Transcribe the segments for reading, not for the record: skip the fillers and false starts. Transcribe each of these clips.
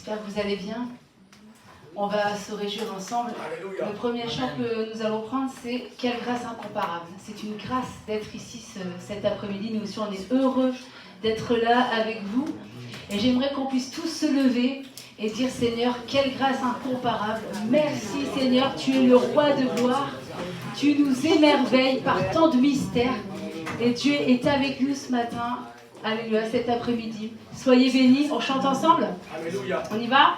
J'espère que vous allez bien. On va se réjouir ensemble. Alléluia. Le premier chant que nous allons prendre, c'est « Quelle grâce incomparable ». C'est une grâce d'être ici cet après-midi. Nous aussi, on est heureux d'être là avec vous. Et j'aimerais qu'on puisse tous se lever et dire « Seigneur, quelle grâce incomparable. Merci Seigneur, tu es le roi de gloire. Tu nous émerveilles par tant de mystères. Et Dieu est avec nous ce matin. Alléluia, cet après-midi. Soyez bénis. On chante ensemble ? Alléluia. On y va ?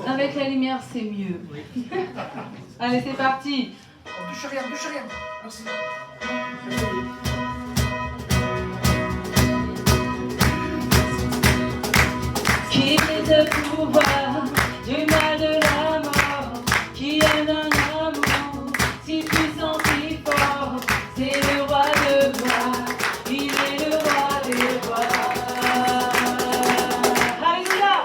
Avec la lumière, c'est mieux. Allez, c'est parti. Touche rien. Merci. Qui est le pouvoir du mal de la mort, qui aime un amour si puissant, si fort, c'est le roi de gloire, il est le roi des rois. Alléluia.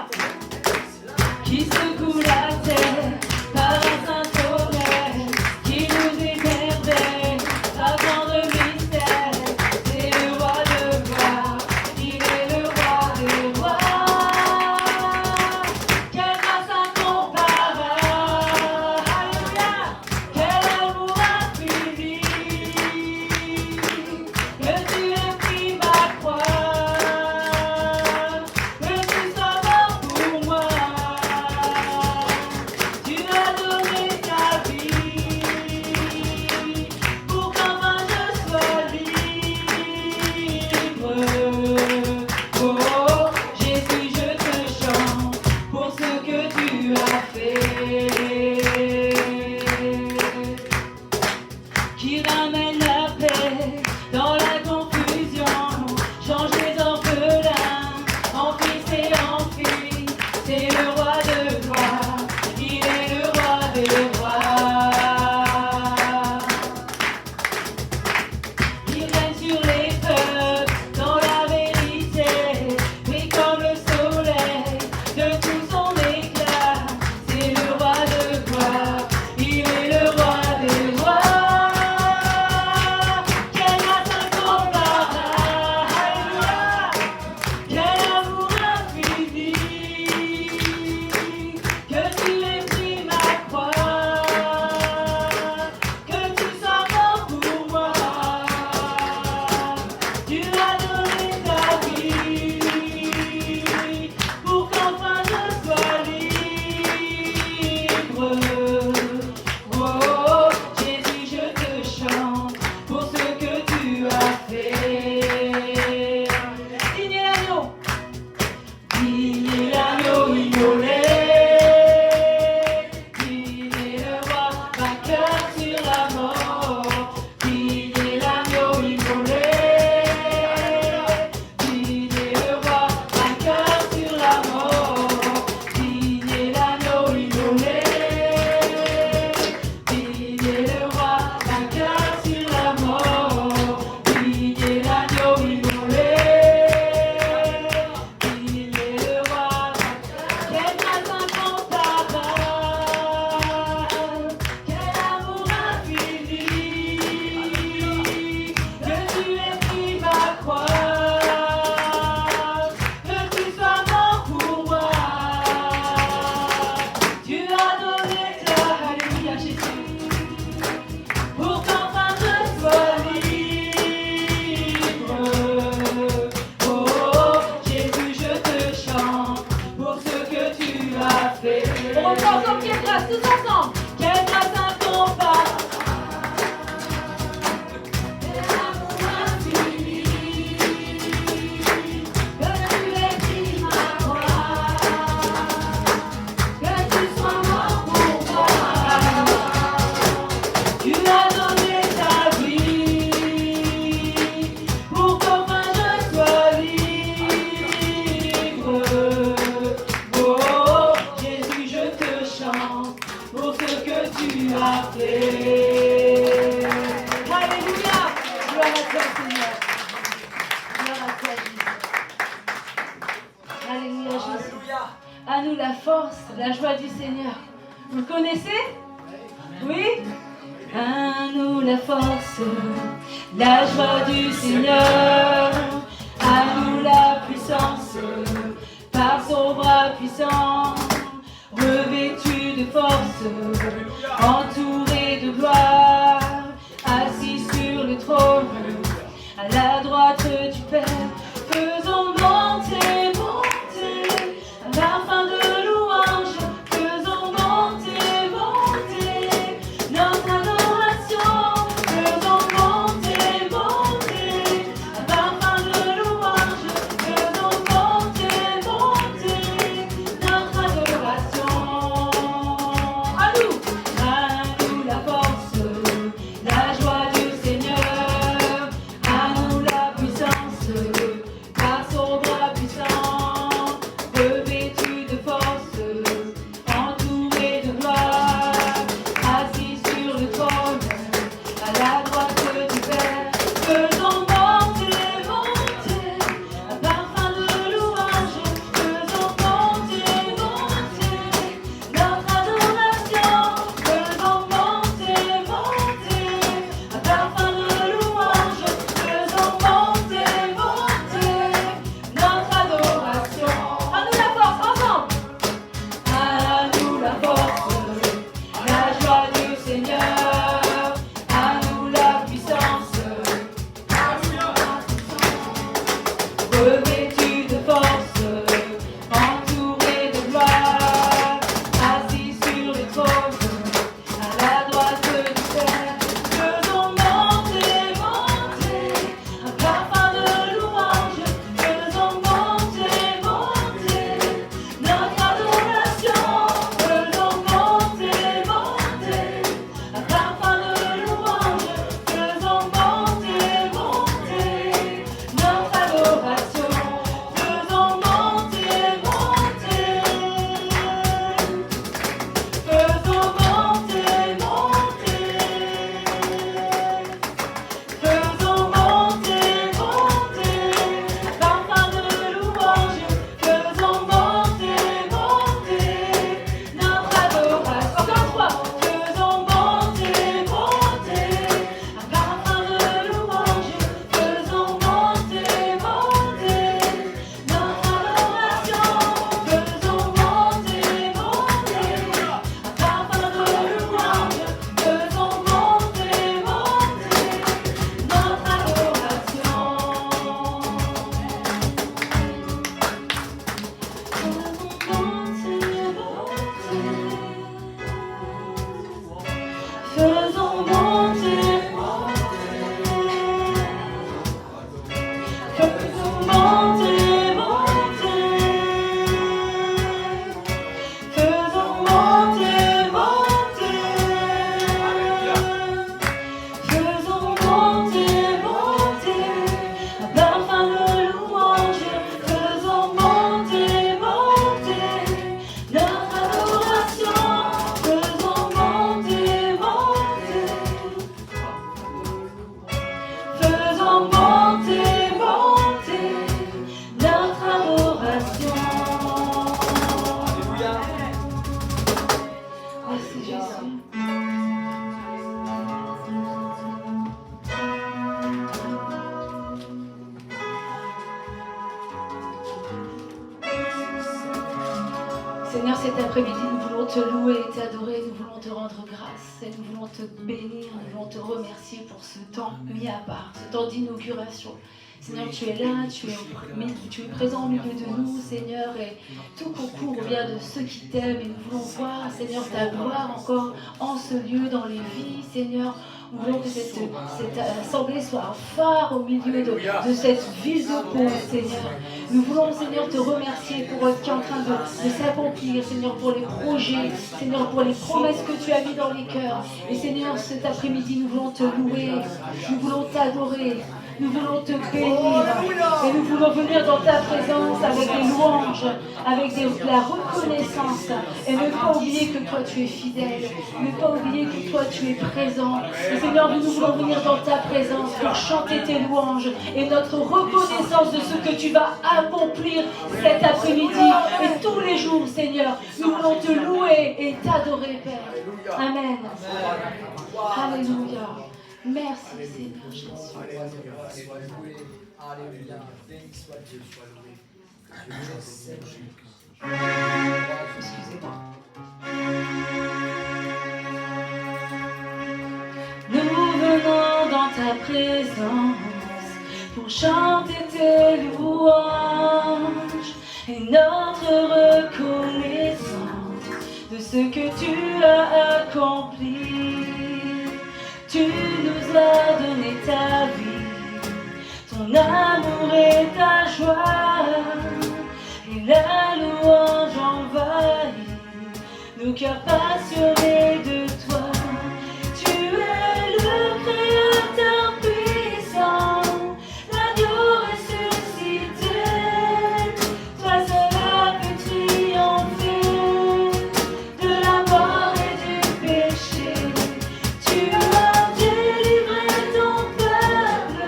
Qui secoue la terre par un saint tonnerre, qui nous émerveille par tant de mystères, c'est le roi de gloire, il est le roi des rois. Quelle grâce incomparable, alléluia, quel amour infini, que tu aies pris ma croix, que tu sois mort pour moi, tu as donné ta vie, pour qu'enfin je sois libre. Oh, Jésus, je te chante pour ce que tu as fait, qui ramène la paix dans la confusion, change les orphelins en fils et en filles. C'est le roi de gloire, il est le roi des rois. Il règne sur les peuples dans la vérité, brille comme le soleil de tout son éclat. C'est le roi de gloire, il est le roi des rois. Quelle grâce incomparable, alléluia, quel amour infini, que tu aies pris ma croix, que tu sois mort pour moi, tu as donné ta vie, pour qu'enfin je sois libre. Oh, Jésus, je te chante pour ce que tu as fait. Digne l'agneau, digne l'agneau immolé, digne le roi vainqueur sur la mort, digne l'agneau immolé, digne le roi vainqueur sur la mort, digne l'agneau immolé, digne le roi vainqueur sur la mort, digne l'agneau immolé, digne le roi. Quelle grâce incomparable, quel amour infini, que tu aies pris ma croix, que tu sois mort pour moi, tu as donné ta, alléluia Jésus, pour qu'enfin je sois libre. Oh, Jésus, je te chante pour ce que tu as fait. On reprend ensemble, quelle grâce, tous ensemble. Quelle grâce incomparable, quel amour infini, que tu aies pris ma croix, que tu sois mort pour moi, tu as donné ta vie, pour qu'enfin je sois libre. Oh, Jésus, je te chante pour ce que tu as fait. Alléluia. Gloire à toi, Seigneur. Gloire à toi, Jésus. Alléluia, Jésus. Alléluia. À nous la force, la joie du Seigneur. Vous le connaissez ? Oui ? À nous la force, la joie du Seigneur. À nous la puissance. entouré de gloire, assis sur le trône, à la droite du Père, faisons monter, monter, un parfum de louange, faisons monter, monter, notre adoration, faisons monter, monter, un parfum de louange, faisons monter, monter, notre adoration. À nous la force, la joie du Seigneur, à nous la puissance, par son bras puissant, revêtu de force, entouré de gloire, assis sur le trône, à la droite du Père, faisons monter, monter, un parfum de louange, faisons monter, monter, notre adoration, faisons monter, monter, un parfum de louange, faisons monter, monter, notre adoration. À nous la force, ensemble. À nous la force, la joie du Seigneur, à nous la puissance, revêtu de force, entouré de gloire, assis sur le trône, à la droite du Père, faisons monter, monter, un parfum de louange, faisons monter, monter, notre adoration, faisons monter, monter, un parfum de louange, faisons monter, monter, notre adoration, faisons monter, monter, faisons monter, monter. Faisons monter, monter, parfum de louange, faisons monter, monter, notre adoration. Encore une fois, faisons monter, monter, un parfum de louange, faisons monter, monter, notre adoration, faisons monter, monter, un parfum de louange, faisons monter, monter, notre adoration. Faisons monter, faisons monter, monter, faisons monter, monter, faisons monter, monter, un parfum de louange, faisons monter, monter, notre adoration, faisons monter, monter, faisons monter, monter, notre adoration. Merci Jésus. Seigneur, cet après-midi, nous voulons te louer et t'adorer, nous voulons te rendre grâce, et nous voulons te bénir, nous voulons te remercier pour ce temps mis à part, ce temps d'inauguration. Seigneur, tu es là, tu es présent au milieu de nous, Seigneur, et tout concourt au bien de ceux qui t'aiment, et nous voulons voir, Seigneur, ta gloire encore en ce lieu, dans les vies, Seigneur. Nous voulons que cette assemblée soit un phare au milieu de cette ville de Pau, Seigneur. Nous voulons, Seigneur, te remercier pour ce qui est en train de s'accomplir, Seigneur, pour les projets, Seigneur, pour les promesses que tu as mis dans les cœurs. Et Seigneur, cet après-midi, nous voulons te louer, nous voulons t'adorer. Nous voulons te bénir et nous voulons venir dans ta présence avec des louanges, avec la reconnaissance et ne pas oublier que toi tu es fidèle, ne pas oublier que toi tu es présent. Et Seigneur, nous voulons venir dans ta présence pour chanter tes louanges et notre reconnaissance de ce que tu vas accomplir cet après-midi et tous les jours, Seigneur. Nous voulons te louer et t'adorer, Père. Amen. Alléluia. Merci Seigneur Jésus. Alléluia. Béni soit Dieu, soit loué. Excusez-moi. présence pour chanter tes louanges et notre reconnaissance de ce que tu as accompli. Tu nous as donné ta vie, ton amour et ta joie, et la louange envahit nos cœurs passionnés de toi. Tu es le Créateur puissant, l'agneau ressuscité. Toi seul peux triompher de la mort et du péché. Tu as délivré ton peuple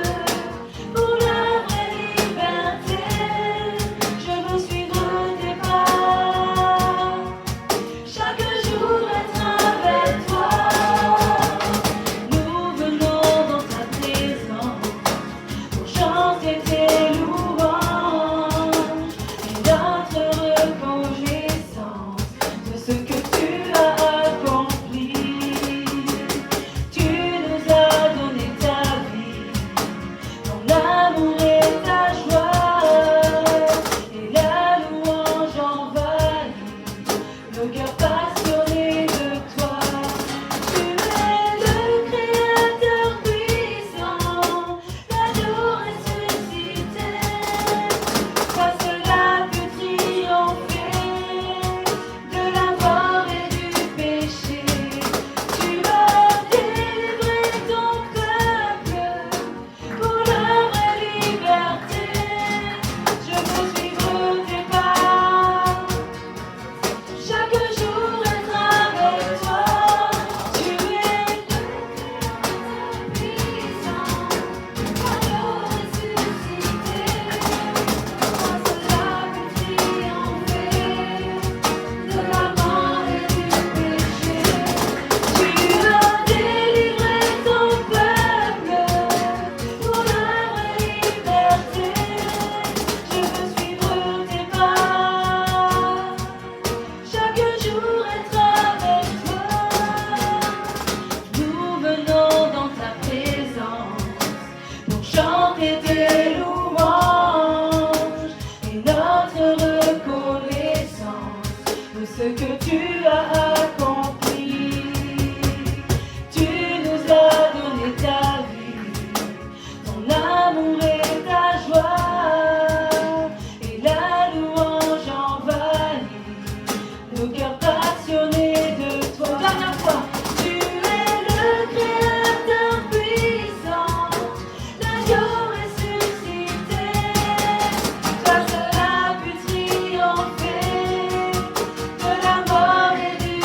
pour la vraie liberté. Je veux suivre tes pas, chaque jour être avec toi. Nous venons dans ta présence pour chanter tes louanges et notre reconnaissance de ce que tu as accompli. Tu nous as donné ta vie, ton amour et ta joie, et la louange envahit nos cœurs passionnés de toi. Tu es le Créateur puissant, l'agneau ressuscité. Toi seul peux triompher de la mort et du péché. Tu as délivré ton peuple pour la vraie liberté. Je veux suivre tes pas, chaque jour être avec toi. Tu es le Créateur puissant, l'agneau ressuscité. Toi seul peux triompher de la mort et du péché. Tu as délivré ton peuple pour la vraie liberté. Je veux suivre tes pas, chaque jour être avec toi. Nous venons dans ta présence pour chanter tes louanges et notre reconnaissance de ce que tu as accompli. Tu nous as donné ta vie, ton amour et ta joie, et la louange envahit nos cœurs passionnés de toi. Dernière fois. Tu es le Créateur puissant, l'agneau ressuscité. Toi seul pu triompher de la mort et du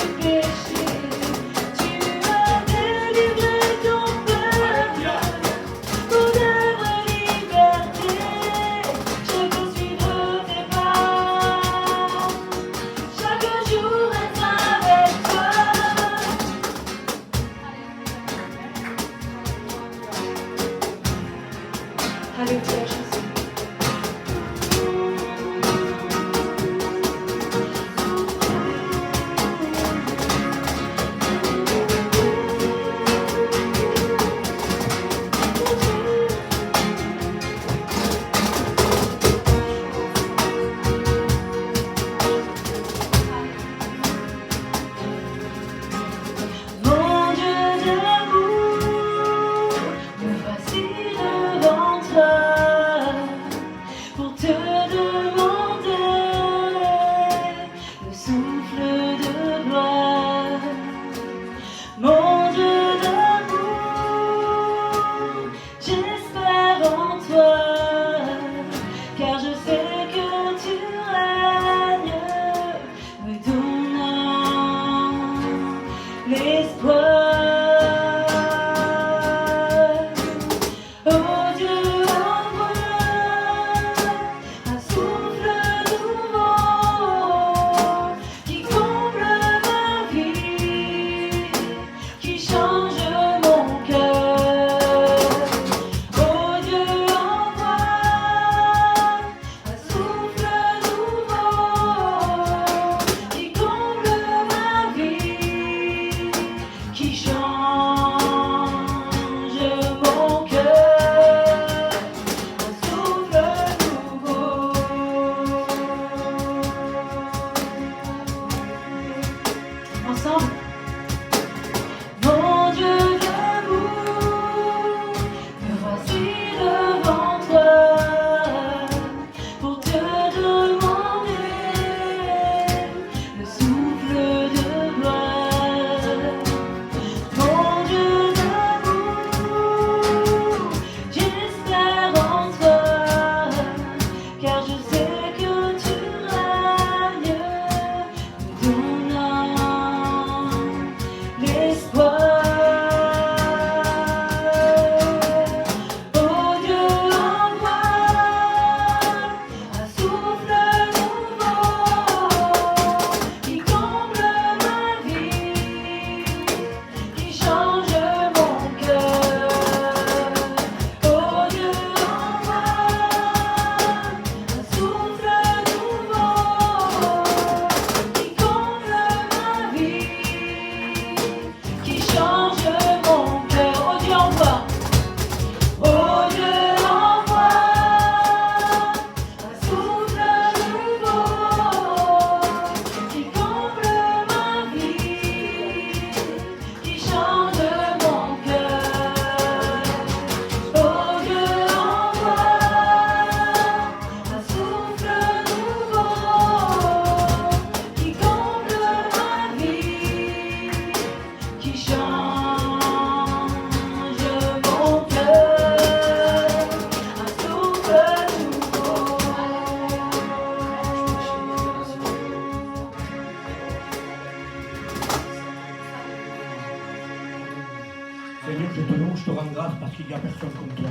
grâce parce qu'il n'y a personne comme toi.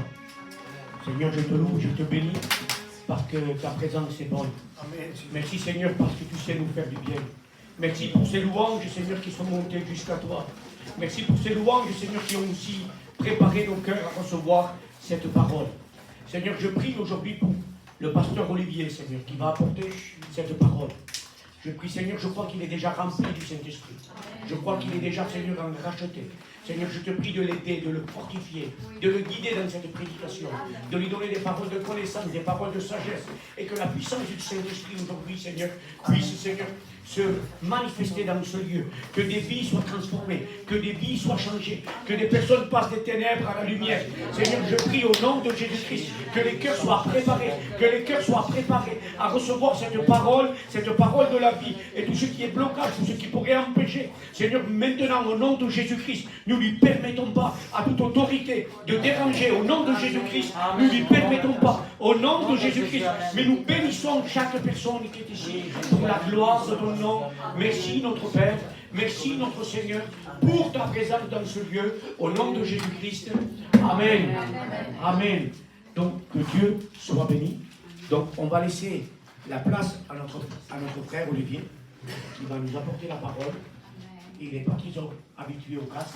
Seigneur, je te loue, je te bénis parce que ta présence est bonne. Merci Seigneur parce que tu sais nous faire du bien. Merci pour ces louanges, Seigneur, qui sont montées jusqu'à toi. Merci pour ces louanges, Seigneur, qui ont aussi préparé nos cœurs à recevoir cette parole. Seigneur, je prie aujourd'hui pour le pasteur Olivier, Seigneur, qui va apporter cette parole. Je prie, Seigneur, je crois qu'il est déjà rempli du Saint-Esprit. Je crois qu'il est déjà, Seigneur, racheté. Seigneur, je te prie de l'aider, de le fortifier, de le guider dans cette prédication, de lui donner des paroles de connaissance, des paroles de sagesse, et que la puissance du Saint-Esprit aujourd'hui, Seigneur, puisse, Seigneur, se manifester dans ce lieu, que des vies soient transformées, que des vies soient changées, que des personnes passent des ténèbres à la lumière. Seigneur, je prie au nom de Jésus-Christ, que les cœurs soient préparés à recevoir cette parole de la vie, et tout ce qui est blocage, tout ce qui pourrait empêcher. Seigneur, maintenant, au nom de Jésus-Christ, nous ne lui permettons pas à toute autorité de déranger. Au nom de Jésus-Christ, nous ne lui permettons pas, au nom de Jésus-Christ, mais nous bénissons chaque personne qui est ici pour la gloire de ton nom. Merci notre Père, merci notre Seigneur pour ta présence dans ce lieu, au nom de Jésus-Christ. Amen. Amen. Donc que Dieu soit béni. Donc on va laisser la place à notre frère Olivier qui va nous apporter la parole. Il n'est pas toujours habitué au casque,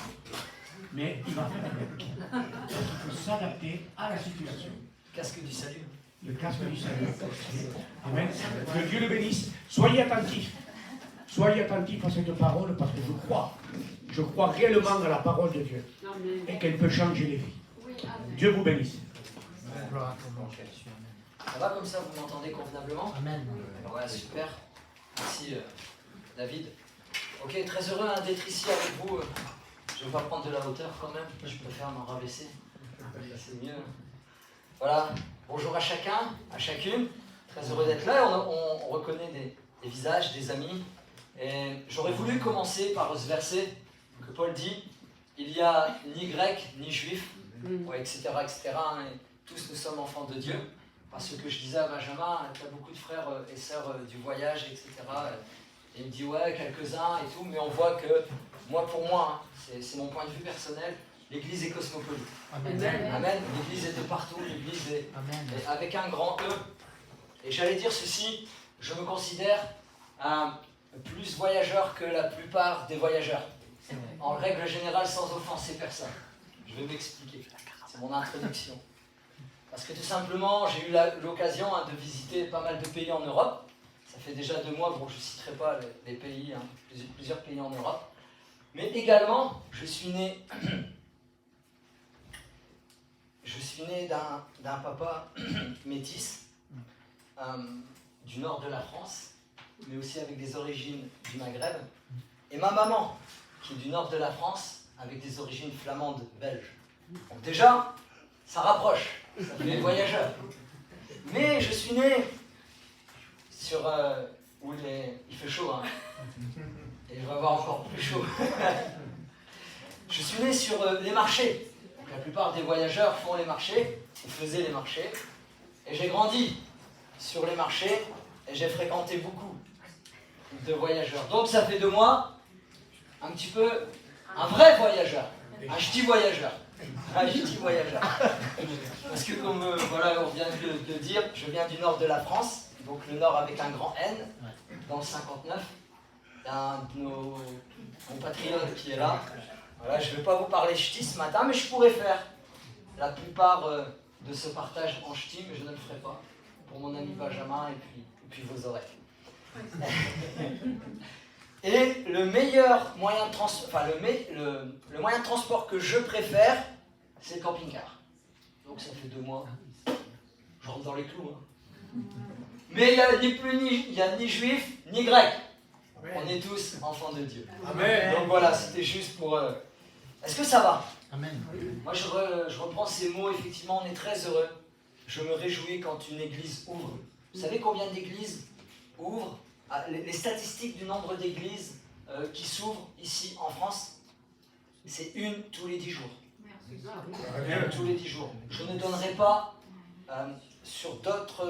mais il va faire avec. Il faut s'adapter à la situation. Casque du salut. Le casque du salut. Amen. Que Dieu le bénisse. Soyez attentifs. Soyez attentifs à cette parole parce que je crois réellement à la parole de Dieu. Et qu'elle peut changer les vies. Dieu vous bénisse. Ça va comme ça, vous m'entendez convenablement? Amen. Ouais, super. Merci David. Ok, très heureux d'être ici avec vous. Je ne vais pas prendre de la hauteur quand même, je préfère m'en rabaisser. C'est mieux. Voilà, bonjour à chacun, à chacune. Très heureux d'être là. On reconnaît des visages, des amis. Et j'aurais voulu commencer par ce verset que Paul dit, il n'y a ni grec, ni juif, ouais, etc., etc. Et tous nous sommes enfants de Dieu. Parce que je disais à Benjamin, tu as beaucoup de frères et sœurs du voyage, etc. Et il me dit, ouais, quelques-uns et tout, mais on voit que, pour moi, hein, c'est mon point de vue personnel, l'Église est cosmopolite. Amen. Amen. L'Église est de partout, l'Église est avec un grand E. Et j'allais dire ceci, je me considère plus voyageur que la plupart des voyageurs. En règle générale, sans offenser personne. Je vais m'expliquer. C'est mon introduction. Parce que tout simplement, j'ai eu l'occasion de visiter pas mal de pays en Europe. Ça fait déjà 2 mois, bon, je ne citerai pas les pays, plusieurs pays en Europe. Mais également, je suis né d'un papa métis du nord de la France, mais aussi avec des origines du Maghreb. Et ma maman, qui est du nord de la France, avec des origines flamandes belges. Donc déjà, ça rapproche, ça fait voyageur. Mais je suis né sur où il fait chaud, hein. Et il va avoir encore plus chaud. Je suis né sur les marchés. Donc la plupart des voyageurs font les marchés, ou faisaient les marchés. Et j'ai grandi sur les marchés et j'ai fréquenté beaucoup de voyageurs. Donc ça fait de moi un petit peu un vrai voyageur, un ch'ti voyageur. Un ch'ti voyageur. Parce que comme voilà, on vient de le dire, je viens du nord de la France, donc le nord avec un grand N, dans le 59. Il y a un de nos compatriotes qui est là. Voilà, je ne vais pas vous parler ch'ti ce matin, mais je pourrais faire la plupart de ce partage en ch'ti, mais je ne le ferai pas. Pour mon ami Benjamin et puis vos oreilles. Et le meilleur moyen de transport, enfin le moyen de transport que je préfère, c'est le camping-car. Donc ça fait 2 mois. Je rentre dans les clous. Hein. Mais il n'y a ni juif, ni grec. On est tous enfants de Dieu. Amen. Donc voilà, c'était juste pour... Est-ce que ça va? Amen. Moi je reprends ces mots, effectivement, on est très heureux. Je me réjouis quand une église ouvre. Vous savez combien d'églises ouvrent? Les statistiques du nombre d'églises qui s'ouvrent ici en France, c'est 1 tous les 10 jours. Tous les 10 jours. Je ne donnerai pas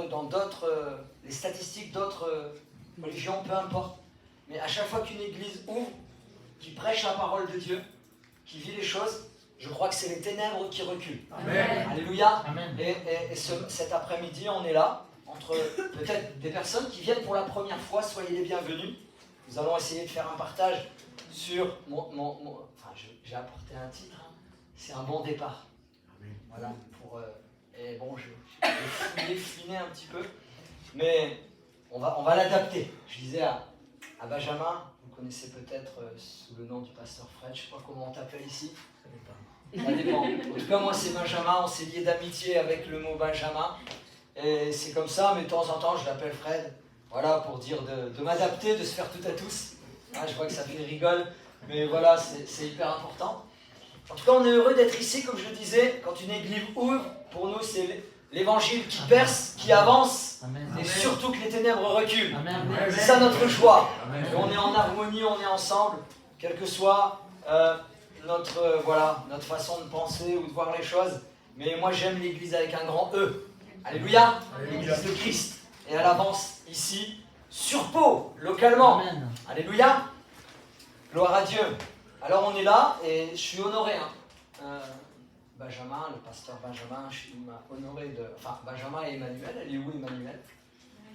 dans d'autres les statistiques d'autres religions, peu importe. Mais à chaque fois qu'une église ouvre, qui prêche la parole de Dieu, qui vit les choses, je crois que c'est les ténèbres qui reculent. Amen. Alléluia. Amen. Et cet après-midi, on est là, entre peut-être des personnes qui viennent pour la première fois, soyez les bienvenus. Nous allons essayer de faire un partage sur j'ai apporté un titre, hein. C'est un bon départ. Voilà, et bon, je vais fouiner un petit peu, mais on va l'adapter. Je disais à Benjamin, vous connaissez peut-être sous le nom du pasteur Fred, je ne sais pas comment on t'appelle ici. Ça dépend. En tout cas, moi c'est Benjamin, on s'est lié d'amitié avec le mot Benjamin. Et c'est comme ça, mais de temps en temps je l'appelle Fred. Voilà, pour dire de m'adapter, de se faire tout à tous. Ah, je vois que ça fait rigole, mais voilà, c'est hyper important. En tout cas, on est heureux d'être ici, comme je le disais, quand une église ouvre, pour nous c'est l'évangile qui perce, qui avance, Amen. et surtout que les ténèbres reculent. Amen. C'est ça notre joie. Amen. Et on est en harmonie, on est ensemble, quelle que soit notre façon de penser ou de voir les choses. Mais moi j'aime l'église avec un grand E. Alléluia. L'église de Christ. Et elle avance ici, sur Pau, localement. Amen. Alléluia. Gloire à Dieu. Alors on est là et je suis honoré. Benjamin, le pasteur Benjamin, il m'a honoré de... Enfin, Benjamin et Emmanuel, elle est où Emmanuel?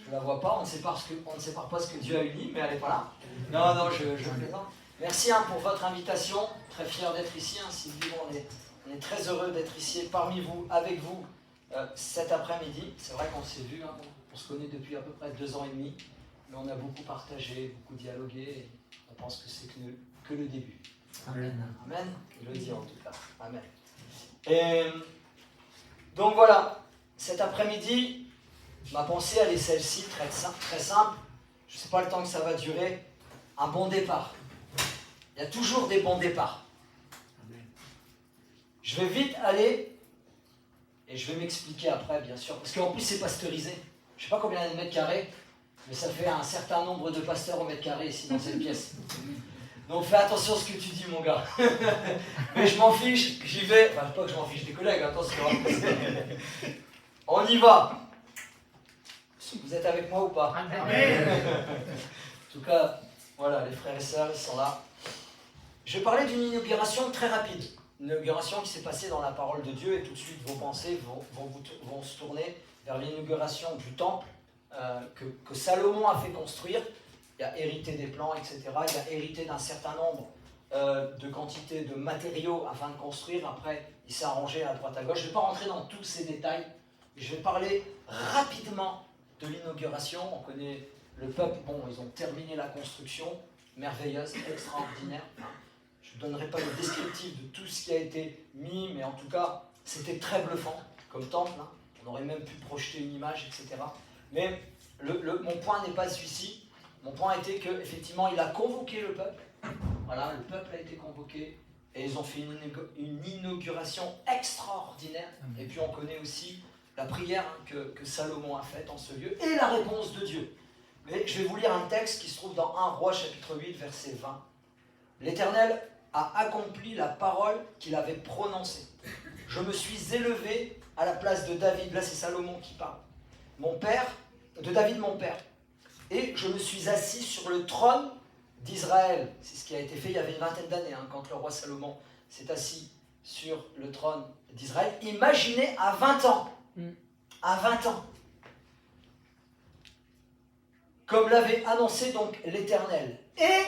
Je ne la vois pas, on ne sépare pas ce que Dieu a uni, mais elle n'est pas là. Non, je plaisante. Merci pour votre invitation, très fier d'être ici. Sylvie, on est très heureux d'être ici parmi vous, avec vous, cet après-midi. C'est vrai qu'on s'est vu, on se connaît depuis à peu près 2 ans et demi, mais on a beaucoup partagé, beaucoup dialogué, et on pense que c'est que le début. Amen. Amen. Je le dis en tout cas. Amen. Et donc voilà, cet après-midi, ma pensée elle est celle-ci, très simple. Je ne sais pas le temps que ça va durer. Un bon départ. Il y a toujours des bons départs. Amen. Je vais vite aller, et je vais m'expliquer après, bien sûr, parce qu'en plus c'est pasteurisé. Je ne sais pas combien il y a de mètres carrés, mais ça fait un certain nombre de pasteurs au mètre carré ici dans cette pièce. Donc fais attention à ce que tu dis, mon gars. Mais je m'en fiche, j'y vais. Enfin, pas que je m'en fiche des collègues, attention. On y va. Vous êtes avec moi ou pas? Amen. En tout cas, voilà, les frères et sœurs, ils sont là. Je vais parler d'une inauguration très rapide. Une inauguration qui s'est passée dans la parole de Dieu, et tout de suite vos pensées vont se tourner vers l'inauguration du temple que Salomon a fait construire. Il a hérité des plans, etc. Il a hérité d'un certain nombre de quantités de matériaux afin de construire. Après, il s'est arrangé à droite à gauche. Je ne vais pas rentrer dans tous ces détails. Je vais parler rapidement de l'inauguration. On connaît le peuple. Bon, ils ont terminé la construction. Merveilleuse, extraordinaire. Je ne donnerai pas le descriptif de tout ce qui a été mis, mais en tout cas, c'était très bluffant comme temple. On aurait même pu projeter une image, etc. Mais mon point n'est pas celui-ci. Mon point était qu'effectivement, il a convoqué le peuple. Voilà, le peuple a été convoqué et ils ont fait une inauguration extraordinaire. Et puis on connaît aussi la prière que Salomon a faite en ce lieu et la réponse de Dieu. Mais je vais vous lire un texte qui se trouve dans 1 Roi chapitre 8, verset 20. L'Éternel a accompli la parole qu'il avait prononcée. Je me suis élevé à la place de David. Là, c'est Salomon qui parle. De David, mon père. Et je me suis assis sur le trône d'Israël. C'est ce qui a été fait il y avait une vingtaine d'années, quand le roi Salomon s'est assis sur le trône d'Israël. Imaginez à 20 ans. À 20 ans. Comme l'avait annoncé donc l'Éternel. Et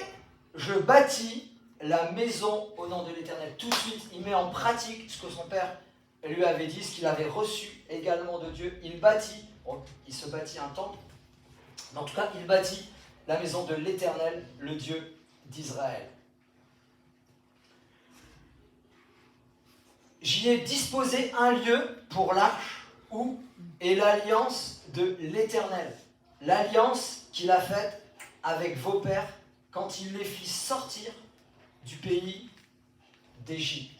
je bâtis la maison au nom de l'Éternel. Tout de suite, il met en pratique ce que son père lui avait dit, ce qu'il avait reçu également de Dieu. Il se bâtit un temple. En tout cas, il bâtit la maison de l'Éternel, le Dieu d'Israël. J'y ai disposé un lieu pour l'arche où est l'alliance de l'Éternel. L'alliance qu'il a faite avec vos pères quand il les fit sortir du pays d'Égypte.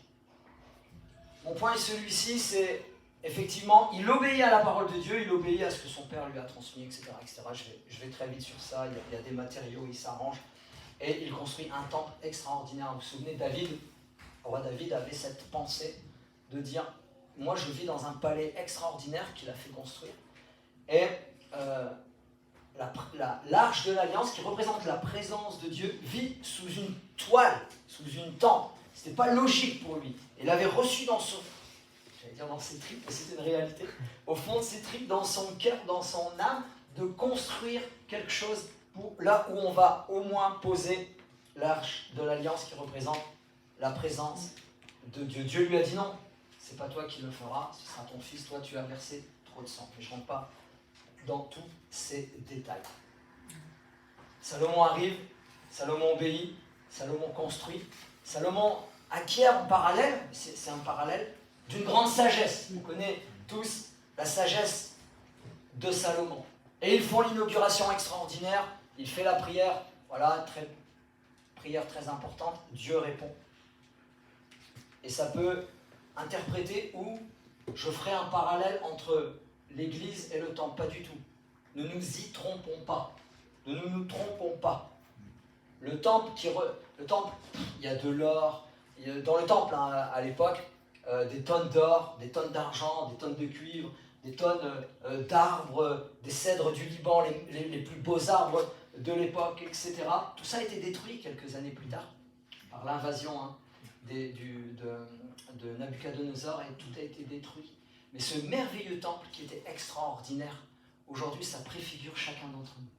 Mon point est celui-ci, c'est effectivement, il obéit à la parole de Dieu, il obéit à ce que son père lui a transmis, etc. etc. Je vais très vite sur ça, il y a des matériaux, il s'arrange. Et il construit un temple extraordinaire. Vous vous souvenez, le roi David avait cette pensée de dire, moi je vis dans un palais extraordinaire qu'il a fait construire. Et l'arche de l'Alliance, qui représente la présence de Dieu, vit sous une toile, sous une tente. C'était pas logique pour lui. Il avait reçu dans son, j'allais dire dans ses tripes, mais c'était une réalité, au fond de ses tripes, dans son cœur, dans son âme, de construire quelque chose pour là où on va au moins poser l'arche de l'alliance qui représente la présence de Dieu. Dieu lui a dit non, c'est pas toi qui le feras, ce sera ton fils, toi tu as versé trop de sang. Mais je ne rentre pas dans tous ces détails. Salomon arrive, Salomon obéit, Salomon construit, Salomon acquiert en parallèle, c'est un parallèle, d'une grande sagesse. Vous connaissez tous la sagesse de Salomon. Et ils font l'inauguration extraordinaire, il fait la prière, voilà, prière très importante, Dieu répond. Et ça peut interpréter où je ferai un parallèle entre l'Église et le temple, pas du tout. Ne nous y trompons pas. Ne nous trompons pas. Le temple, il y a de l'or. Dans le temple, hein, à l'époque, des tonnes d'or, des tonnes d'argent, des tonnes de cuivre, des tonnes d'arbres, des cèdres du Liban, les plus beaux arbres de l'époque, etc. Tout ça a été détruit quelques années plus tard par l'invasion de Nabuchodonosor, et tout a été détruit. Mais ce merveilleux temple qui était extraordinaire, aujourd'hui ça préfigure chacun d'entre nous.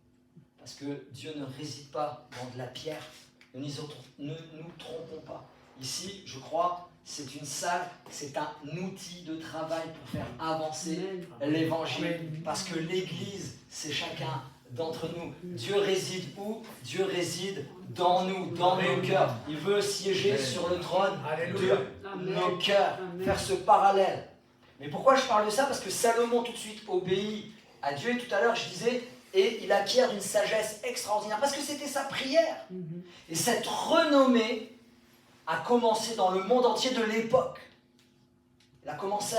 Parce que Dieu ne réside pas dans de la pierre, ne nous trompons pas. Ici, je crois, c'est une salle, c'est un outil de travail pour faire avancer l'évangile. Parce que l'Église, c'est chacun d'entre nous. Dieu réside où? Dieu réside dans nous, dans nos cœurs. Il veut siéger sur le trône de nos cœurs. Faire ce parallèle. Mais pourquoi je parle de ça? Parce que Salomon tout de suite obéit à Dieu. Et tout à l'heure, je disais, et il acquiert une sagesse extraordinaire. Parce que c'était sa prière. Et cette renommée a commencé dans le monde entier de l'époque. Il a commencé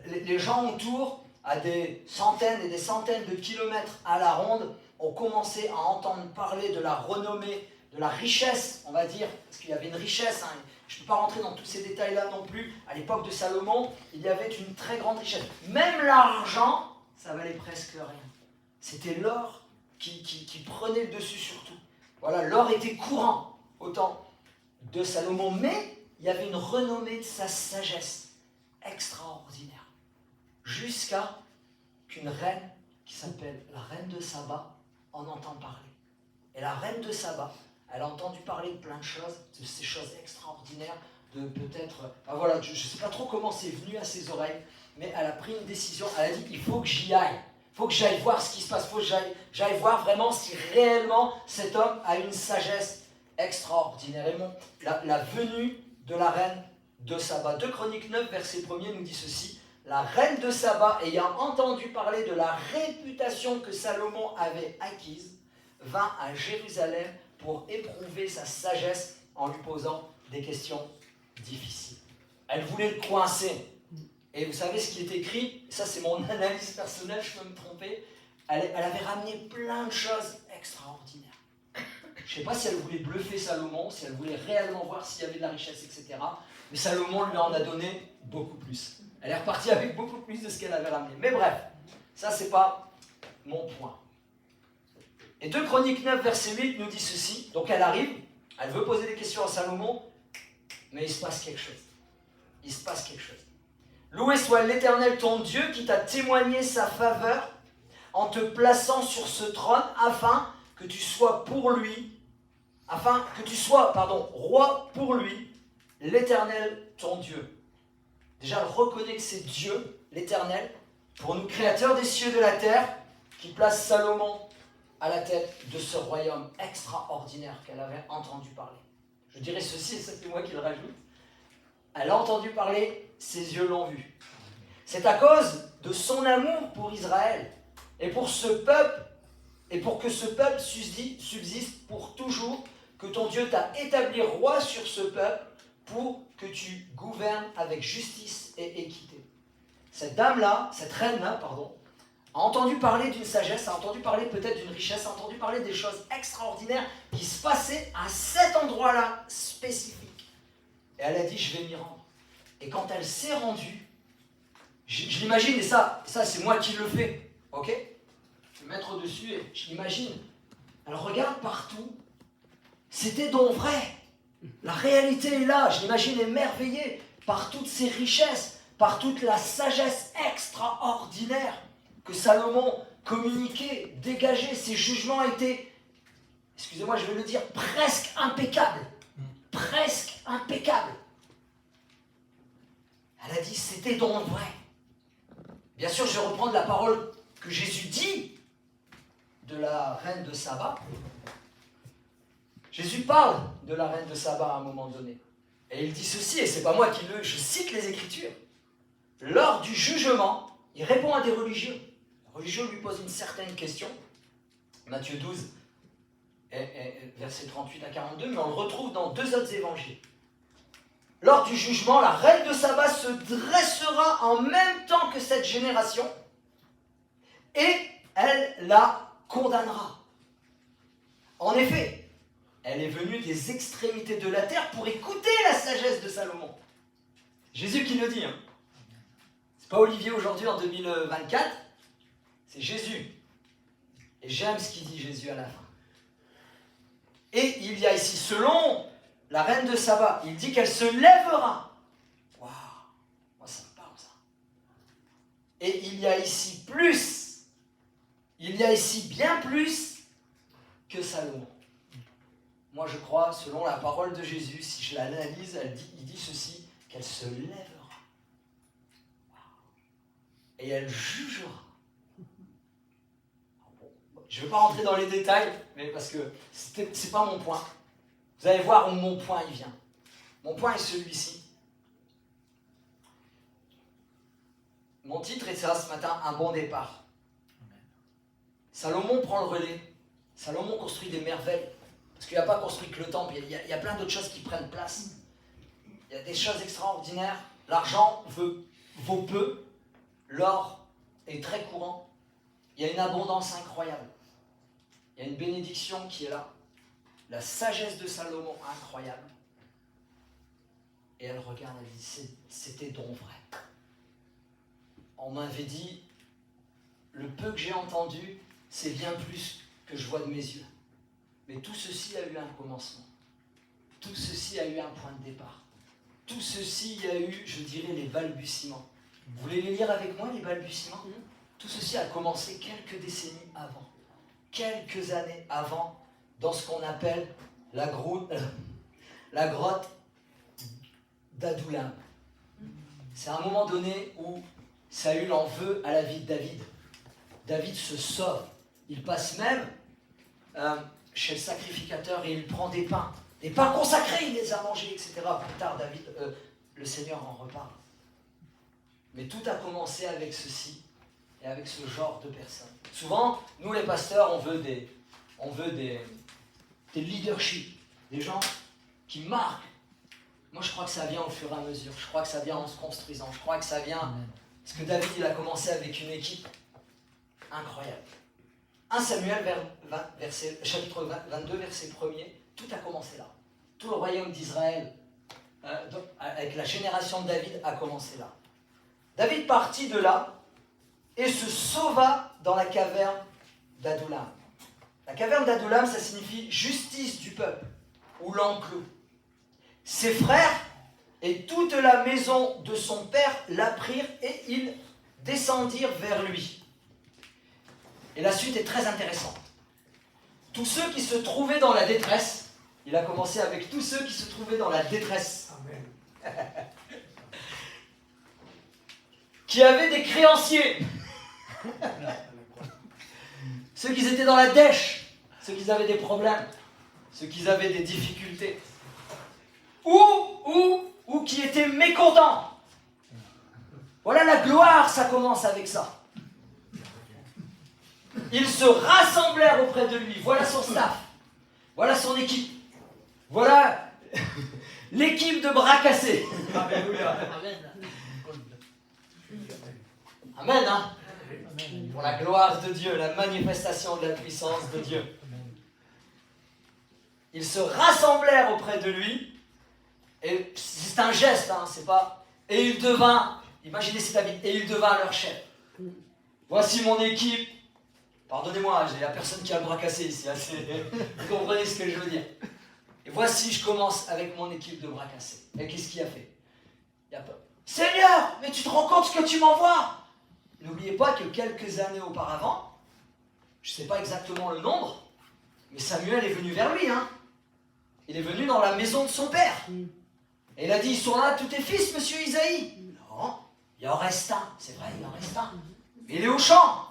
les gens autour, à des centaines et des centaines de kilomètres à la ronde, ont commencé à entendre parler de la renommée, de la richesse, on va dire, parce qu'il y avait une richesse, hein. Je ne peux pas rentrer dans tous ces détails-là non plus. À l'époque de Salomon, il y avait une très grande richesse. Même l'argent, ça valait presque rien. C'était l'or qui prenait le dessus sur tout. Voilà, l'or était courant au temps de Salomon, mais il y avait une renommée de sa sagesse extraordinaire. Jusqu'à qu'une reine qui s'appelle la reine de Saba en entend parler. Et la reine de Saba, elle a entendu parler de plein de choses, de ces choses extraordinaires, de peut-être... voilà, je ne sais pas trop comment c'est venu à ses oreilles, mais elle a pris une décision, elle a dit, il faut que j'y aille. Il faut que j'aille voir ce qui se passe, il faut que j'aille voir vraiment si réellement cet homme a une sagesse extraordinaire. Et la venue de la reine de Saba. 2 Chroniques 9, verset 1er nous dit ceci. La reine de Saba, ayant entendu parler de la réputation que Salomon avait acquise, vint à Jérusalem pour éprouver sa sagesse en lui posant des questions difficiles. Elle voulait le coincer. Et vous savez ce qui est écrit, ça c'est mon analyse personnelle, je peux me tromper, elle avait ramené plein de choses extraordinaires. Je ne sais pas si elle voulait bluffer Salomon, si elle voulait réellement voir s'il y avait de la richesse, etc. Mais Salomon lui en a donné beaucoup plus. Elle est repartie avec beaucoup plus de ce qu'elle avait ramené. Mais bref, ça c'est pas mon point. Et 2 Chroniques 9, verset 8 nous dit ceci. Donc elle arrive, elle veut poser des questions à Salomon, mais il se passe quelque chose. Il se passe quelque chose. Loué soit l'Éternel ton Dieu qui t'a témoigné sa faveur en te plaçant sur ce trône afin que tu sois roi pour lui, l'Éternel ton Dieu. Déjà, elle reconnaît que c'est Dieu, l'Éternel, pour nous, créateur des cieux et de la terre, qui place Salomon à la tête de ce royaume extraordinaire qu'elle avait entendu parler. Je dirais ceci, et c'est moi qui le rajoute. Elle a entendu parler, ses yeux l'ont vu. C'est à cause de son amour pour Israël et pour ce peuple, et pour que ce peuple subsiste pour toujours, que ton Dieu t'a établi roi sur ce peuple pour que tu gouvernes avec justice et équité. Cette reine-là, a entendu parler d'une sagesse, a entendu parler peut-être d'une richesse, a entendu parler des choses extraordinaires qui se passaient à cet endroit-là spécifique. Et elle a dit, je vais m'y rendre. Et quand elle s'est rendue, je l'imagine, et ça c'est moi qui le fais, ok? Je vais mettre dessus et je l'imagine. Elle regarde partout. C'était donc vrai. La réalité est là, je l'imagine émerveillé par toutes ces richesses, par toute la sagesse extraordinaire que Salomon communiquait, dégageait. Ses jugements étaient, excusez-moi, je vais le dire, presque impeccables. Presque impeccables. Elle a dit, c'était donc vrai. Bien sûr, je vais reprendre la parole que Jésus dit de la reine de Saba. Jésus parle de la reine de Saba à un moment donné. Et il dit ceci, et c'est pas moi qui je cite les Écritures. Lors du jugement, il répond à des religieux. Les religieux lui posent une certaine question. Matthieu 12, versets 38 à 42, mais on le retrouve dans 2 autres évangiles. Lors du jugement, la reine de Saba se dressera en même temps que cette génération et elle la condamnera. En effet, elle est venue des extrémités de la terre pour écouter la sagesse de Salomon. Jésus qui le dit. Hein. C'est pas Olivier aujourd'hui en 2024, c'est Jésus. Et j'aime ce qu'il dit Jésus à la fin. Et il y a ici, selon la reine de Saba, il dit qu'elle se lèvera. Waouh, moi ça me parle ça. Et il y a ici plus, il y a ici bien plus que Salomon. Moi je crois, selon la parole de Jésus, si je l'analyse, il dit ceci, qu'elle se lèvera. Et elle jugera. Je ne vais pas rentrer dans les détails, mais parce que ce n'est pas mon point. Vous allez voir où mon point il vient. Mon point est celui-ci. Mon titre est ça ce matin, un bon départ. Salomon prend le relais. Salomon construit des merveilles. Parce qu'il n'a pas construit que le temple, il y a plein d'autres choses qui prennent place. Il y a des choses extraordinaires. L'argent vaut peu. L'or est très courant. Il y a une abondance incroyable. Il y a une bénédiction qui est là. La sagesse de Salomon, incroyable. Et elle regarde, elle dit, c'était donc vrai. On m'avait dit, le peu que j'ai entendu, c'est bien plus que je vois de mes yeux. Mais tout ceci a eu un commencement. Tout ceci a eu un point de départ. Tout ceci a eu, je dirais, les balbutiements. Vous voulez les lire avec moi, les balbutiements ? Tout ceci a commencé quelques décennies avant. Quelques années avant, dans ce qu'on appelle la grotte d'Adullam. C'est à un moment donné où Saül en veut à la vie de David. David se sauve. Il passe même chez le sacrificateur et il prend des pains consacrés, il les a mangés, etc. Plus tard, le Seigneur en reparle. Mais tout a commencé avec ceci et avec ce genre de personnes. Souvent, nous les pasteurs, on veut des leaderships, des gens qui marquent. Moi, je crois que ça vient au fur et à mesure. Je crois que ça vient en se construisant. Je crois que ça vient... Parce que David, il a commencé avec une équipe incroyable. 1 Samuel, chapitre 22, verset 1er, tout a commencé là. Tout le royaume d'Israël, avec la génération de David, a commencé là. David partit de là et se sauva dans la caverne d'Adullam. La caverne d'Adullam, ça signifie justice du peuple, ou l'enclos. Ses frères et toute la maison de son père l'apprirent et ils descendirent vers lui. Et la suite est très intéressante. Tous ceux qui se trouvaient dans la détresse, il a commencé avec tous ceux qui se trouvaient dans la détresse. Amen. Qui avaient des créanciers. Ceux qui étaient dans la dèche, ceux qui avaient des problèmes, ceux qui avaient des difficultés. Ou qui étaient mécontents. Voilà la gloire, ça commence avec ça. Ils se rassemblèrent auprès de lui. Voilà son staff. Voilà son équipe. Voilà l'équipe de bras cassés. Amen, hein? Pour la gloire de Dieu, la manifestation de la puissance de Dieu. Ils se rassemblèrent auprès de lui. Et c'est un geste, hein, c'est pas... Et il devint, imaginez c'est David, et il devint leur chef. Voici mon équipe. Pardonnez-moi, il n'y a personne qui a le bras cassé ici. Vous comprenez ce que je veux dire. Et Et voici, je commence avec mon équipe de bras cassés. Et qu'est-ce qu'il a fait? Il a pas... Seigneur, mais tu te rends compte ce que tu m'envoies? N'oubliez pas que quelques années auparavant, je ne sais pas exactement le nombre, mais Samuel est venu vers lui. Hein. Il est venu dans la maison de son père. Et il a dit, ils sont là tous tes fils, monsieur Isaïe? Non, il en reste un. C'est vrai, il en reste un. Il est au champ.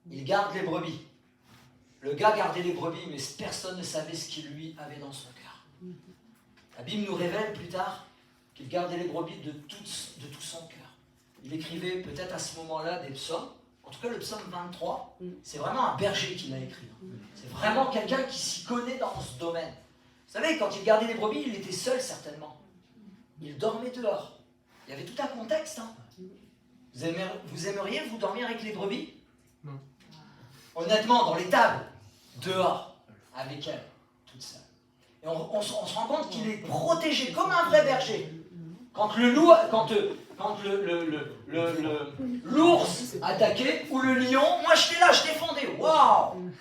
Il garde les brebis. Le gars gardait les brebis, mais personne ne savait ce qu'il lui avait dans son cœur. La Bible nous révèle plus tard qu'il gardait les brebis de tout son cœur. Il écrivait peut-être à ce moment-là des psaumes. En tout cas, le psaume 23, c'est vraiment un berger qui l'a écrit. C'est vraiment quelqu'un qui s'y connaît dans ce domaine. Vous savez, quand il gardait les brebis, il était seul certainement. Il dormait dehors. Il y avait tout un contexte. Hein. Vous aimeriez vous dormir avec les brebis? Non. Honnêtement, dans l'étable, dehors, avec elle, toute seule. Et on se rend compte qu'il est protégé comme un vrai berger. Quand l'ours attaquait, ou le lion, moi j'étais là, je défendais. Waouh!